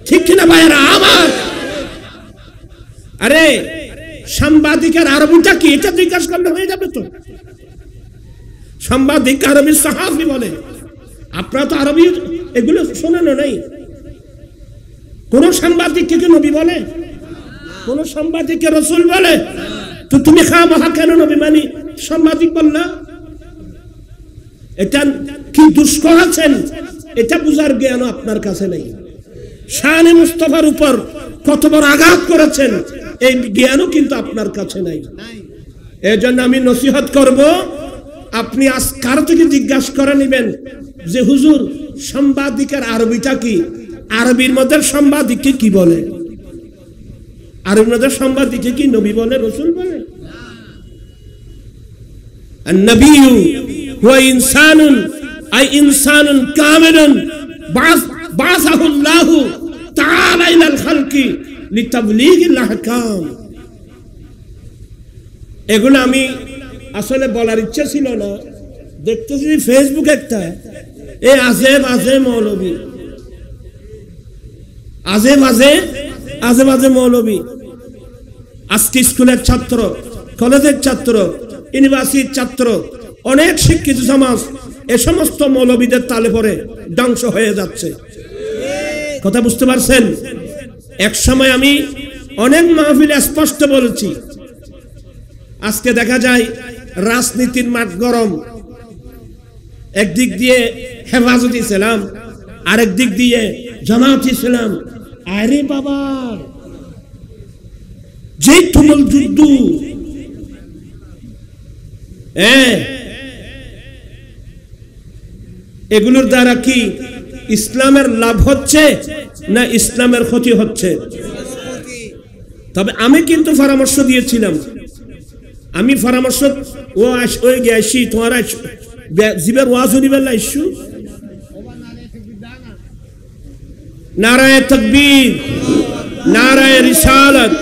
ঠিক কিনা ভাইরা আমার? আরে সাংবাদিকের আরবিটা কি, এটা জিজ্ঞাসা করলে হয়ে যাবে তো। সাংবাদিক আরবি সাহাবী বলে, আপনারা তো আরবি এগুলো শোনানো নাই। কোন সাংবাদিককে কি নবী বলে? কোন সাংবাদিককে রাসূল বলে? তো তুমি খামাখা কেন নবী মানি সাংবাদিক বললা? এটা কি দোষ করেছেন, এটা বুঝার জ্ঞান আপনার কাছে নেই। শানে মুস্তাফার উপর কত বড় আঘাত করেছেন, এই জ্ঞানও কিন্তু আপনার কাছে নাই। এজন্য আমি নসিহত করব, আপনি আজকার থেকে জিজ্ঞাসা করে নেবেন যে হুজুর সাংবাদিকের আরবিটা কি, আরবির মধ্যে সাংবাদিককে কি বলে, আরবির মধ্যে সাংবাদিককে কি নবী বলে, রাসূল বলে? আন-নবিয়্যু হুয়া ইনসানুন, আই ইনসানুন কামিলুন বা'সাহুল্লাহু তাআলা ইলাল খালকি লিতাবলীগিল আহকাম। এগুলো আমি আসলে বলার ইচ্ছা ছিল না। দেখতেছি ফেসবুক একটা আজেব আজেব মৌলবী, আজেব আজেব মৌলবী। আজকে স্কুলের ছাত্র, কলেজের ছাত্র, ইউনিভার্সিটির ছাত্র, অনেক শিক্ষিত সমাজ এ সমস্ত মৌলবীদের তালে পড়ে ধ্বংস হয়ে যাচ্ছে। কথা বুঝতে পারছেন? এক সময় আমি অনেক মাহফিলে স্পষ্ট বলেছি, আজকে দেখা যায় রাজনীতির মাঠ গরম। একদিক দিয়ে হেফাজত ইসলাম, আরেক দিক দিয়ে জামাত ইসলাম। আরে বাবা, যে তুমুল যুদ্ধ, এগুলোর দ্বারা কি ইসলামের লাভ হচ্ছে না ইসলামের ক্ষতি হচ্ছে? তবে আমি কিন্তু পরামর্শ দিয়েছিলাম, আমি পরামর্শ ও গেছি তোমার জীবের ওয়াজ নিবেলা ইস্যু নারায়ে তাকবীর, নারায়ে রিসালাত,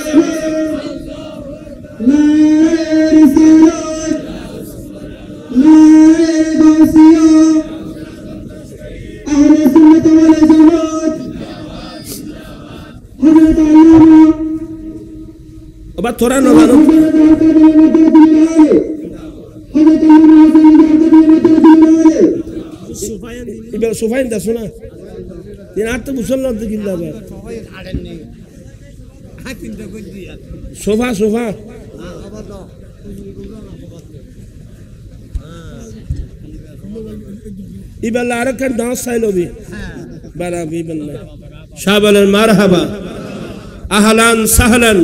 আবার তোরা নবানো সুফাইন দা শোনা তিন আর তো মুসল্লাম তো কিনতে হবে সোফা সোফা ইবেলা আর একটা ডান্স চাইলবি বারাবি বললে শাহ বলেন মারহাবা আহলান সাহলান।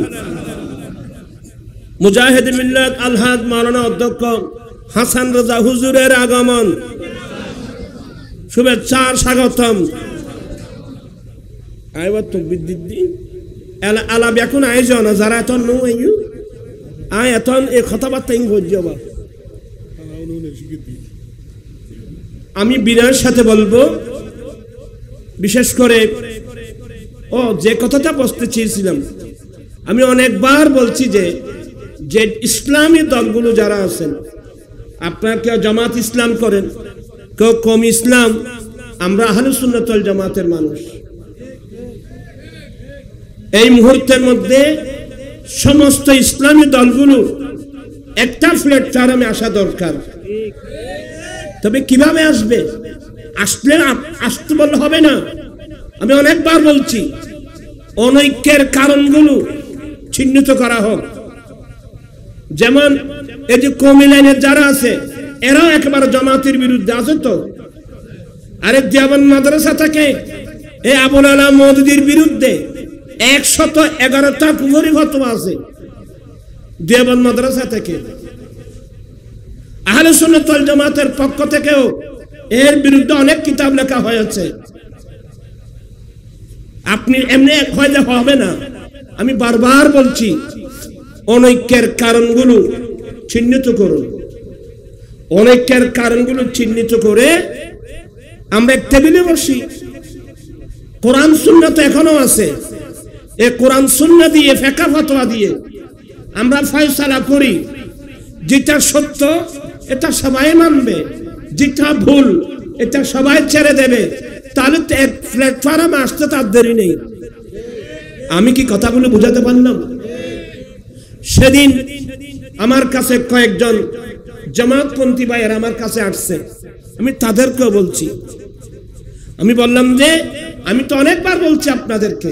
মুজাহিদ মিল্লাত আলহাজ মাওলানা অধ্যক্ষ হাসান রাজা হুজুরের আগমন, শুভেচ্ছার স্বাগতম। আইবার তো বিদ্যুৎ আলাপ এখন আয়োজন যারা এত নো আয় এত এই কথাবার্তা ইংরেজি। আমি বিনয়ের সাথে বলবো, বিশেষ করে যে কথাটা বলতে চেয়েছিলাম, আমি অনেকবার বলছি যে ইসলামী দলগুলো যারা আছেন, আপনারা কেউ জামাত ইসলাম করেন, কেউ কম ইসলাম, আমরা আহলুস সুন্নাত ওয়াল জামাতের মানুষ। এই মুহূর্তের মধ্যে সমস্ত ইসলামী দলগুলো একটা প্ল্যাটফর্মে আসা দরকার। তবে কিভাবে আসবে? আসতে বললে হবে না। আমি অনেকবার বলছি, অনৈক্যের কারণগুলো চিহ্নিত করা হোক। যেমন এই যে কমি লাইনের যারা আছে, এরাও একেবারে জামাতের বিরুদ্ধে আছে। তো আরে দেওবন্দ মাদ্রাসা থেকে এই আবুল আলা মওদুদির বিরুদ্ধে 111টা কুফরি ফতোয়া আছে দেওবন্দ মাদ্রাসা থেকে। আহলে সুন্নাত ওয়াল জামাতের পক্ষ থেকেও এর বিরুদ্ধে অনেক কিতাব লেখা হয়েছে। আপনি এমনি হয়ে হবে না। আমি বারবার বলছি, অনৈক্যের কারণগুলো চিহ্নিত করুন। অনৈক্যের কারণগুলো চিহ্নিত করে আমরা এক টেবিলে বসি। কোরআন সুন্নাহ তো এখনো আছে। এই কোরআন সুন্নাহ দিয়ে, ফিকহ ফতোয়া দিয়ে আমরা ফয়সালা করি। যেটা সত্য এটা সবাই মানবে, যেটা ভুল এটা সবাই ছেড়ে দেবে। তাহলে তো এক প্ল্যাটফর্মে আসতে তার দেরি নেই। আমি কি কথাগুলো বুঝাতে পারলাম? সেদিন আমার কাছে কয়েকজন জামাতপন্থী ভাইয়েরা আমার কাছে আসছে, আমি তাদেরকেও বলছি, আমি বললাম যে আমি তো অনেকবার বলছি আপনাদেরকে,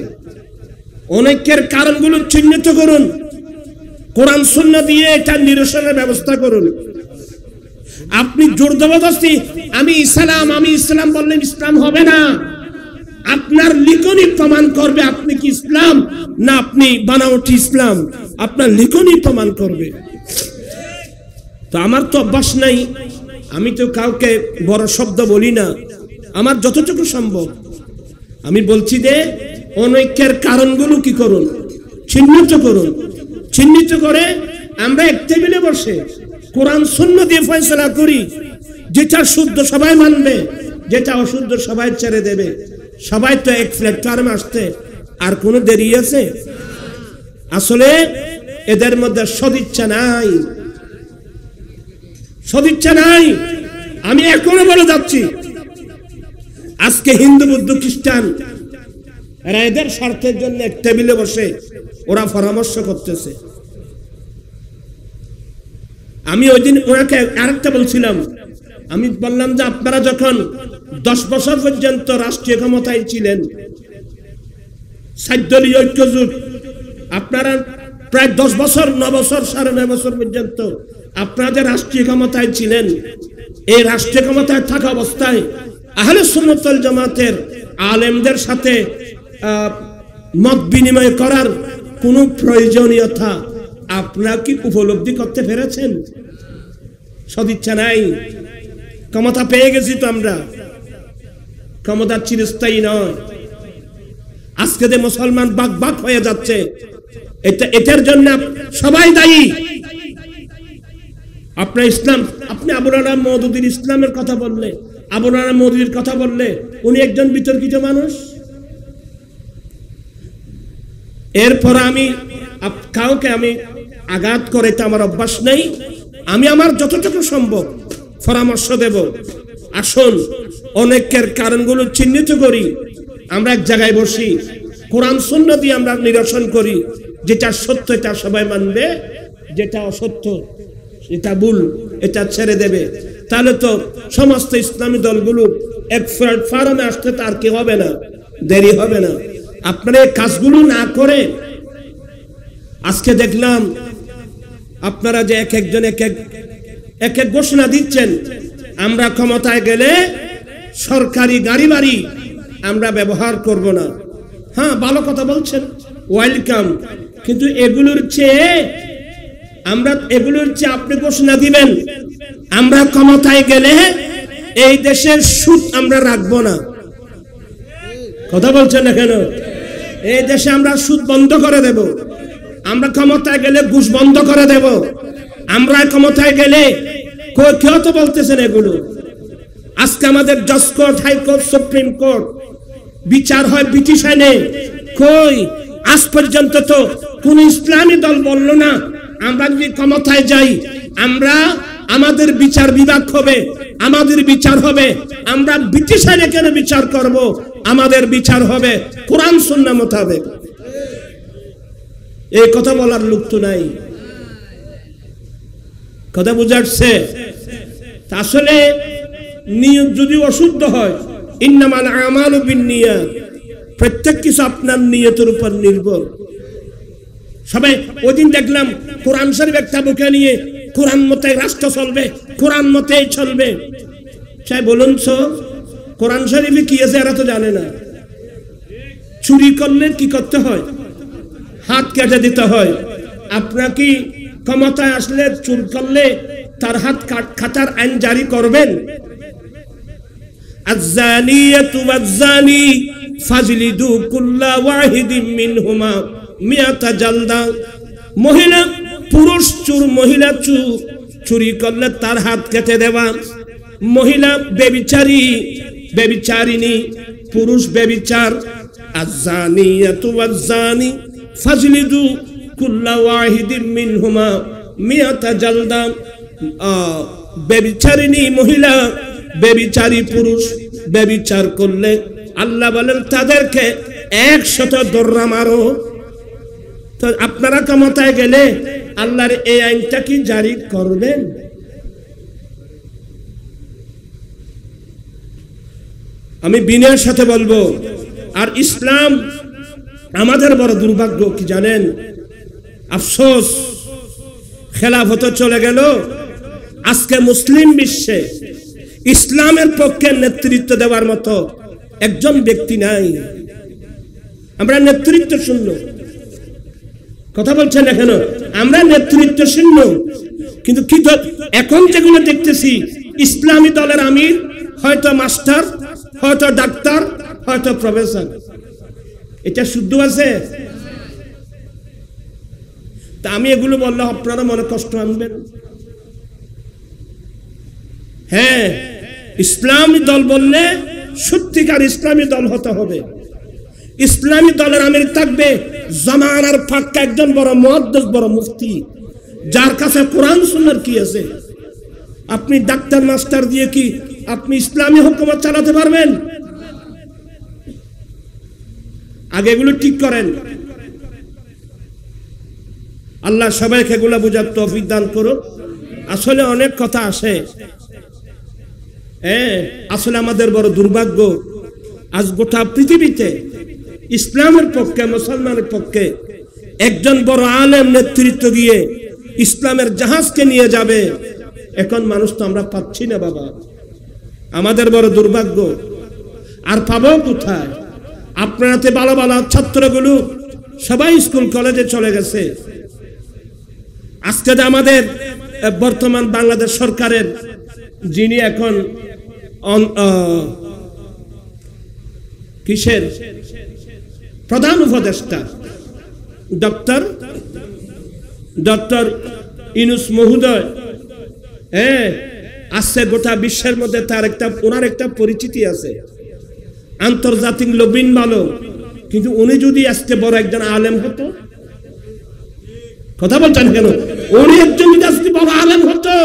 অনৈক্যের কারণগুলো চিহ্নিত করুন, কোরআন সুন্নাহ দিয়ে এটা নিরসনের ব্যবস্থা করুন। আপনি জোর জবরদস্তি আমি ইসলাম বললেন ইসলাম হবে না। আপনার লিখনি প্রমাণ করবে আপনি কি ইসলাম না আপনি বানাওটি ইসলাম। আপনার লিখনি প্রমাণ করবে। তো আমার তো অভ্যাস নাই, আমি তো কাউকে বড় শব্দ বলি না। আমার যতটুকু সম্ভব আমি বলছি যে অনৈক্যের কারণগুলো কি করুন, চিহ্নিত করুন। চিহ্নিত করে আমরা এক টেবিলে বসে কোরআন সুন্নাহ দিয়ে ফয়সালা করি। যেটা শুদ্ধ সবাই মানবে, যেটা অশুদ্ধ সবাই ছেড়ে দেবে। সবাই তো এক প্ল্যাটফর্মে আসতে আর কোনো দেরি আছে? আসলে এদের মধ্যে সদিচ্ছা নাই, সদিচ্ছা নাই। আমি এখনো বলে যাচ্ছি, আজকে হিন্দু বৌদ্ধ খ্রিস্টান এরা এদের স্বার্থের জন্য এক টেবিলে বসে ওরা পরামর্শ করতেছে। আমি ওই দিন ওনাকে আরেকটা বলছিলাম, আমি বললাম যে আপনারা যখন 10 বছর পর্যন্ত রাষ্ট্রীয় ক্ষমতায় ছিলেন, 7 দলীয় ঐক্যজোট, আপনারা প্রায় 10 বছর, 9 বছর, 9.5 বছর পর্যন্ত আপনাদের রাষ্ট্রীয় ক্ষমতায় ছিলেন। এই রাষ্ট্রীয় ক্ষমতায় থাকা অবস্থায় আহলে সুন্নাত ওয়াল জামাতের আলেমদের সাথে মত বিনিময় করার কোন প্রয়োজনীয়তা আপনারা কি উপলব্ধি করতে পেরেছেন? সদিচ্ছা নাই, ক্ষমতা পেয়ে গেছি তো আমরা, ক্ষমতা চিরস্থায়ী নয়। আজকে যে মুসলমান বাক হয়ে যাচ্ছে, এটার জন্য সবাই দায়ী। আপনার ইসলাম, আপনি আবু রানা মওদুদীর ইসলামের কথা বললে, আবু রানা মওদুদীর কথা বললে উনি একজন বিতর্কিত মানুষ। এরপর আমি কাউকে আমি আঘাত করে, এটা আমার অভ্যাস নেই। আমি আমার যতটুকু সম্ভব পরামর্শ দেব। আসুন অনেকের কারণগুলো চিহ্নিত করি, আমরা এক জায়গায় বসি, কোরআন সুন্নাহ দিয়ে আমরা নিরসন করি। যেটা সত্য এটা সবাই মানবে, যেটা অসত্য, এটা ভুল, এটা ছেড়ে দেবে। তাহলে তো সমস্ত ইসলামী দলগুলো এক প্ল্যাটফর্মে আসতে তার কি হবে না, দেরি হবে না। আপনারা এই কাজগুলো না করে আজকে দেখলাম আপনারা যে এক একজন এক এক ঘোষণা দিচ্ছেন, আমরা ক্ষমতায় গেলে সরকারি গাড়ি বাড়ি আমরা ব্যবহার করব না। হ্যাঁ, ভালো কথা বলছেন, ওয়েলকাম। কিন্তু এগুলোর চেয়ে আপনি ঘোষণা দিবেন আমরা ক্ষমতায় গেলে এই দেশের সুদ আমরা রাখবো না। কথা বলছেন না কেন? এই দেশে আমরা সুদ বন্ধ করে দেব, আমরা ক্ষমতায় গেলে ঘুষ বন্ধ করে দেব, আমরা ক্ষমতায় গেলে কেউ তো বলতেছেন এগুলো। আজকে আমাদের জজ কোর্ট, হাইকোর্ট, সুপ্রিম কোর্ট বিচার হয় ব্রিটিশ আইনে। কই আজ পর্যন্ত তো কোন ইসলামী দল বলল না আমরা যদি ক্ষমতায় যাই আমরা আমাদের বিচার বিভাগ হবে, আমাদের বিচার হবে, আমরা ব্রিটিশ আইনে কেন বিচার করব? আমাদের বিচার হবে কোরআন সুন্নাহ মোতাবেক। এই কথা বলার লোক তো নাই। কথা বুঝাচ্ছে? আসলে নিয়ত যদি অশুদ্ধ হয়, ইন্নামাল আমালু বিন্নিয়াত, প্রত্যেক কিছু আপনার নিয়তের উপর নির্ভর। সবাই ওইদিন দেখলাম কোরআন শরীফ একটা বুকে নিয়ে কোরআন মতে রাষ্ট্র চলবে, কোরআন মতেই চলবে। সাহেব বলুন তো কোরআন শরীফে কি আছে এরা তো জানে না। চুরি করলে কি করতে হয়? হাত কেটে দিতে হয়। আপনার কি ক্ষমতায় আসলে চুর করলে তার হাত কাটার আইন জারি করবেন? আয-যানিয়াতু ওয়াজ-যানি ফাজলিদু কুল্লা ওয়াহিদিন মিনহুমা মিয়াতা জালদা। মহিলা পুরুষ চোর, মহিলা চুরি করলে তার হাত কেটে দেওয়া। মহিলা বেবিচারী, বেবিচারিণী, পুরুষ বেবিচার। আয-যানিয়াতু ওয়াজ-যানি ফাজলিদু কুল্লা ওয়াহিদিন মিনহুমা মিয়াতা জালদা। বেবিচারিণী মহিলা, বেবিচারী পুরুষ বেবিচার করলে আল্লাহ বলেন তাদেরকে 100 দররা মারো। তো আপনারা ক্ষমতায় গেলে আল্লাহর এই আইনটা কি জারি করবেন? আমি বিনয়ের সাথে বলবো। আর ইসলাম আমাদের বড় দুর্ভাগ্য কি জানেন? আফসোস, খেলাফত চলে গেল। আজকে মুসলিম বিশ্বে ইসলামের পক্ষে নেতৃত্ব দেওয়ার মতো একজন ব্যক্তি নাই। আমরা নেতৃত্ব শূন্য। কথা বলছেন না কেন? আমরা নেতৃত্ব শূন্য। কিন্তু কি এখন যেগুলো দেখতেছি, ইসলামী দলের আমির হয়তো মাস্টার, হয়তো ডাক্তার, হয়তো প্রফেসর। এটা শুদ্ধ আছে? তা আমি এগুলো বললে আপনারা মনে কষ্ট আনবেন। হ্যাঁ, ইসলামী দল বললে সত্যিকার ইসলামী দল হতে হবে। ইসলামী দলের আমির থাকবে জামানার ফাক্কা একজন বড় মুহাদ্দিস, বড় মুফতি, যার কাছে কোরআন সুন্নাহর কি আছে। আপনি ডাক্তার মাস্টার দিয়ে কি আপনি ইসলামী হুকুমত চালাতে পারবেন? আগে এগুলো ঠিক করেন। আল্লাহ সবাইকে এগুলো বুঝার তৌফিক দান করুন। আসলে অনেক কথা আসে। আসলে আমাদের বড় দুর্ভাগ্য, আজ গোটা পৃথিবীতে ইসলামের পক্ষে, মুসলমানের পক্ষে একজন বড় আলেম নেতৃত্ব দিয়ে ইসলামের জাহাজকে নিয়ে যাবে, এখন মানুষ তো আমরা পাচ্ছি না বাবা। আমাদের বড় দুর্ভাগ্য। আর পাবো কোথায়? আপনারাতে ভালো ভালো ছাত্রগুলো সবাই স্কুল কলেজে চলে গেছে। আজকে আমাদের বর্তমান বাংলাদেশ সরকারের যিনি এখন কিসের প্রধান উপদেষ্টা, ডক্টর ইউনূস মহোদয়, আজকে গোটা বিশ্বের মধ্যে ওনার একটা পরিচিতি আছে, আন্তর্জাতিক লবিন ভালো। কিন্তু উনি যদি আজকে বড় একজন আলেম হতো, কথা বলছেন কেন? উনি একজন যদি আজকে বড় আলেম হতো,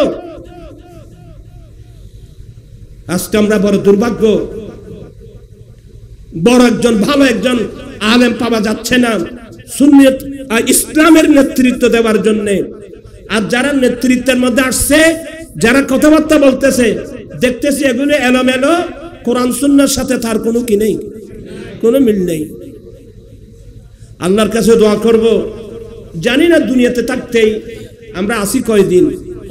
আজকে আমরা বড় দুর্ভাগ্য, বড় একজন ভালো একজন আলেম পাওয়া যাচ্ছে না সুন্নিয়ত ইসলামের নেতৃত্ব দেওয়ার জন্য। আর যারা নেতৃত্বের মধ্যে আসছে, যারা কথাবার্তা বলতেছে, দেখতেছি এগুলো এলোমেলো, কোরআন সুন্নাহর সাথে তার কোনো কি নেই, কোনো মিল নেই। আল্লাহর কাছে দোয়া করব, জানি না দুনিয়াতে থাকতেই আমরা আসি কয়দিন,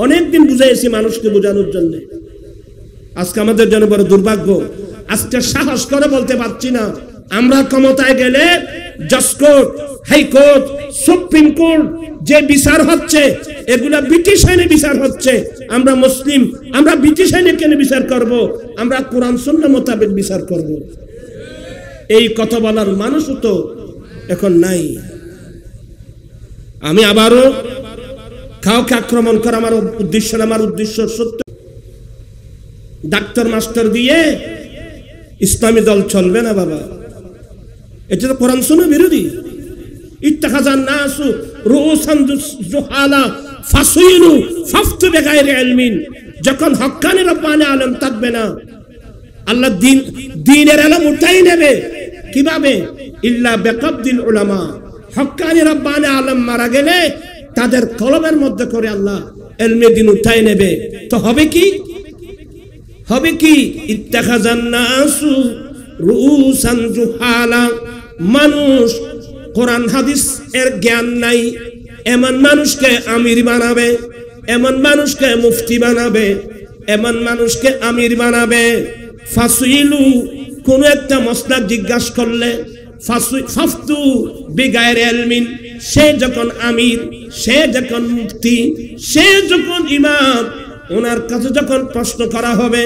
অনেকদিন বুঝাইছি মানুষকে বোঝানোর জন্য। আজকে আমাদের জন্য বড় দুর্ভাগ্য, আজকে সাহস করে বলতে পারছি না আমরা ক্ষমতায় গেলে জজকোর্ট, হাইকোর্ট, সুপ্রিম কোর্ট যে বিচার হচ্ছে এগুলা ব্রিটিশ আইনে বিচার হচ্ছে। আমরা মুসলিম, আমরা ব্রিটিশ আইনে কেন বিচার করব? আমরা কোরআন সুন্নাহ মোতাবেক বিচার করব। এই কথা বলার মানুষও তো এখন নাই। আমি আবারও কাউকে আক্রমণ করা আমার উদ্দেশ্য না, আমার উদ্দেশ্য সত্য। ডাক্তার মাস্টার দিয়ে ইসলামী দল চলবে না বাবা, এটা তো কোরআন সুন্নাহ বিরোধী। ইত্তাখাযান নাসু রুউসান জুহালা ফাসইলু ফাফতু বিগাইরি ইলমিন। যখন হক্কানি রব্বানি আলেম থাকবে না, আল্লাহ দ্বীনের ইলম উঠাই নেবে। কিভাবে? ইল্লা বিকাবদিল উলামা। হক্কানি রব্বানি আলেম মারা গেলে তাদের কলবের মধ্যে করে আল্লাহ ইলমে দ্বীন উঠাই নেবে। তো হবে কি? হবে কি? ইত্তাখাযান নাসু রুউসান জুহালা। মানুষ কোরআন হাদিস এর জ্ঞান নাই, এমন মানুষকে আমির বানাবে, এমন মানুষকে মুফতি বানাবে, এমন মানুষকে আমির বানাবে। ফাসইলু, কোন একটা মসলা জিজ্ঞাসা করলে ফাফতু বিগাইরি ইলমিন, সে যখন আমির, সে যখন মুফতি, সে যখন ইমাম, ওনার কাছে যখন প্রশ্ন করা হবে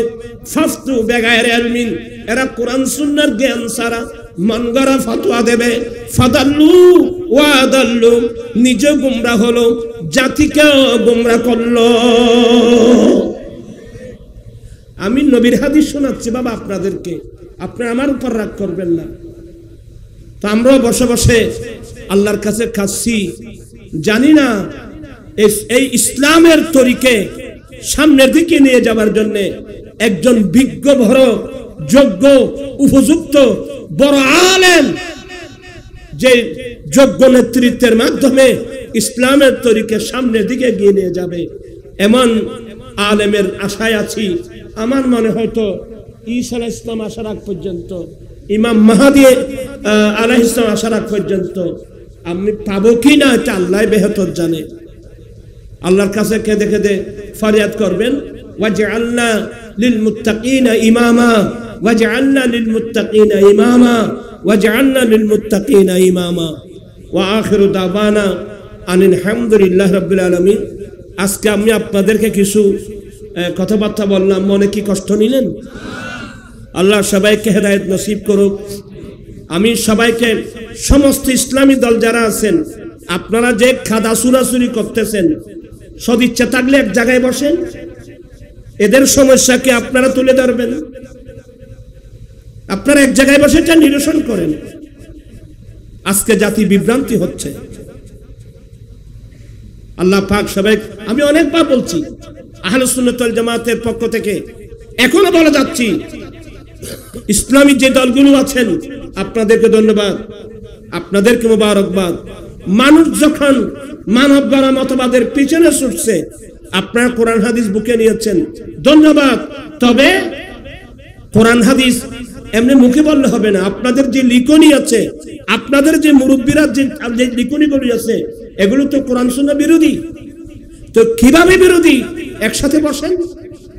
ফাফতু বিগাইরি ইলমিন, এরা কোরআন সুন্নাহর জ্ঞান ছাড়া মন গড়া ফতোয়া দেবে। ফাদাল্লু ওয়া আদাল্লু, নিজে গুমরাহ হলো, জাতিকেও গুমরাহ করলো। আমি নবীর হাদিস শোনাচ্ছি বাবা আপনাদেরকে, আপনারা আমার উপর রাগ করবেন না। তো আমরাও বসে বসে আল্লাহর কাছে কাঁদছি, জানি না এই ইসলামের তরিকে সামনের দিকে নিয়ে যাওয়ার জন্য একজন বিজ্ঞ, বড় যোগ্য, উপযুক্ত বড় আলেম, যে যোগ্য নেতৃত্বের মাধ্যমে ইসলামের তরিকে সামনের দিকে এগিয়ে নিয়ে যাবে, এমন আলেমের আশায় আছি। আমার মনে হয়তো ঈসা আলাইহিস সালাম আসার আগ পর্যন্ত, ইমাম মাহদী আলাইহিস সালাম আসার আগ পর্যন্ত আমি পাবো কি না এটা আল্লাহ বেহতর জানে। আল্লাহর কাছে কেঁদে কেঁদে ফরিয়াদ করবেন, ওয়াজআলনা লিল মুত্তাকিনা ইমামা, ওয়াজআলনা লিল মুত্তাকিনা ইমামা, ওয়াজআলনা লিল মুত্তাকিনা ইমামা। ওয়া আখিরু দাওয়ানা আনিল হামদুলিল্লাহি রাব্বিল আলামিন। আজকে আমি আপনাদেরকে কিছু কথাবার্তা বললাম, মনে কি কষ্ট নিলেন? আল্লাহ সবাইকে হেদায়েত নসিব করুক। আমি সবাইকে, সমস্ত ইসলামী দল যারা আছেন, আপনারা যে খাদা চুরাচুরি করতেছেন, সদিচ্ছা থাকলে এক জায়গায় বসেন, এদের সমস্যাকে আপনারা তুলে ধরবেন, আপনারা এক জায়গায় বসে এটা নিরসন করেন। আজকে জাতি বিভ্রান্তি হচ্ছে। আল্লাহ পাক সবাই, আমি অনেকবার বলছি আহলুস সুন্নাত ওয়াল জামাতের পক্ষ থেকে, এখনো বলে যাচ্ছি, ইসলামী যে দলগুলো আছেন আপনাদেরকে ধন্যবাদ, আপনাদেরকে মোবারকবাদ। মানুষ যখন মানব গড়া মতবাদের পিছনে ছুটছে, আপনারা কোরআন হাদিস বুকে নিয়েছেন, ধন্যবাদ। তবে কোরআন হাদিস এমনি মুখে বললে হবে না, আপনাদের যে লিখনি আছে, আপনাদের যে মুরব্বীরা যে লিখনিগুলি আছে, এগুলো তো কোরআন সুন্নাহ বিরোধী। তো কিভাবে বিরোধী? একসাথে বসেন,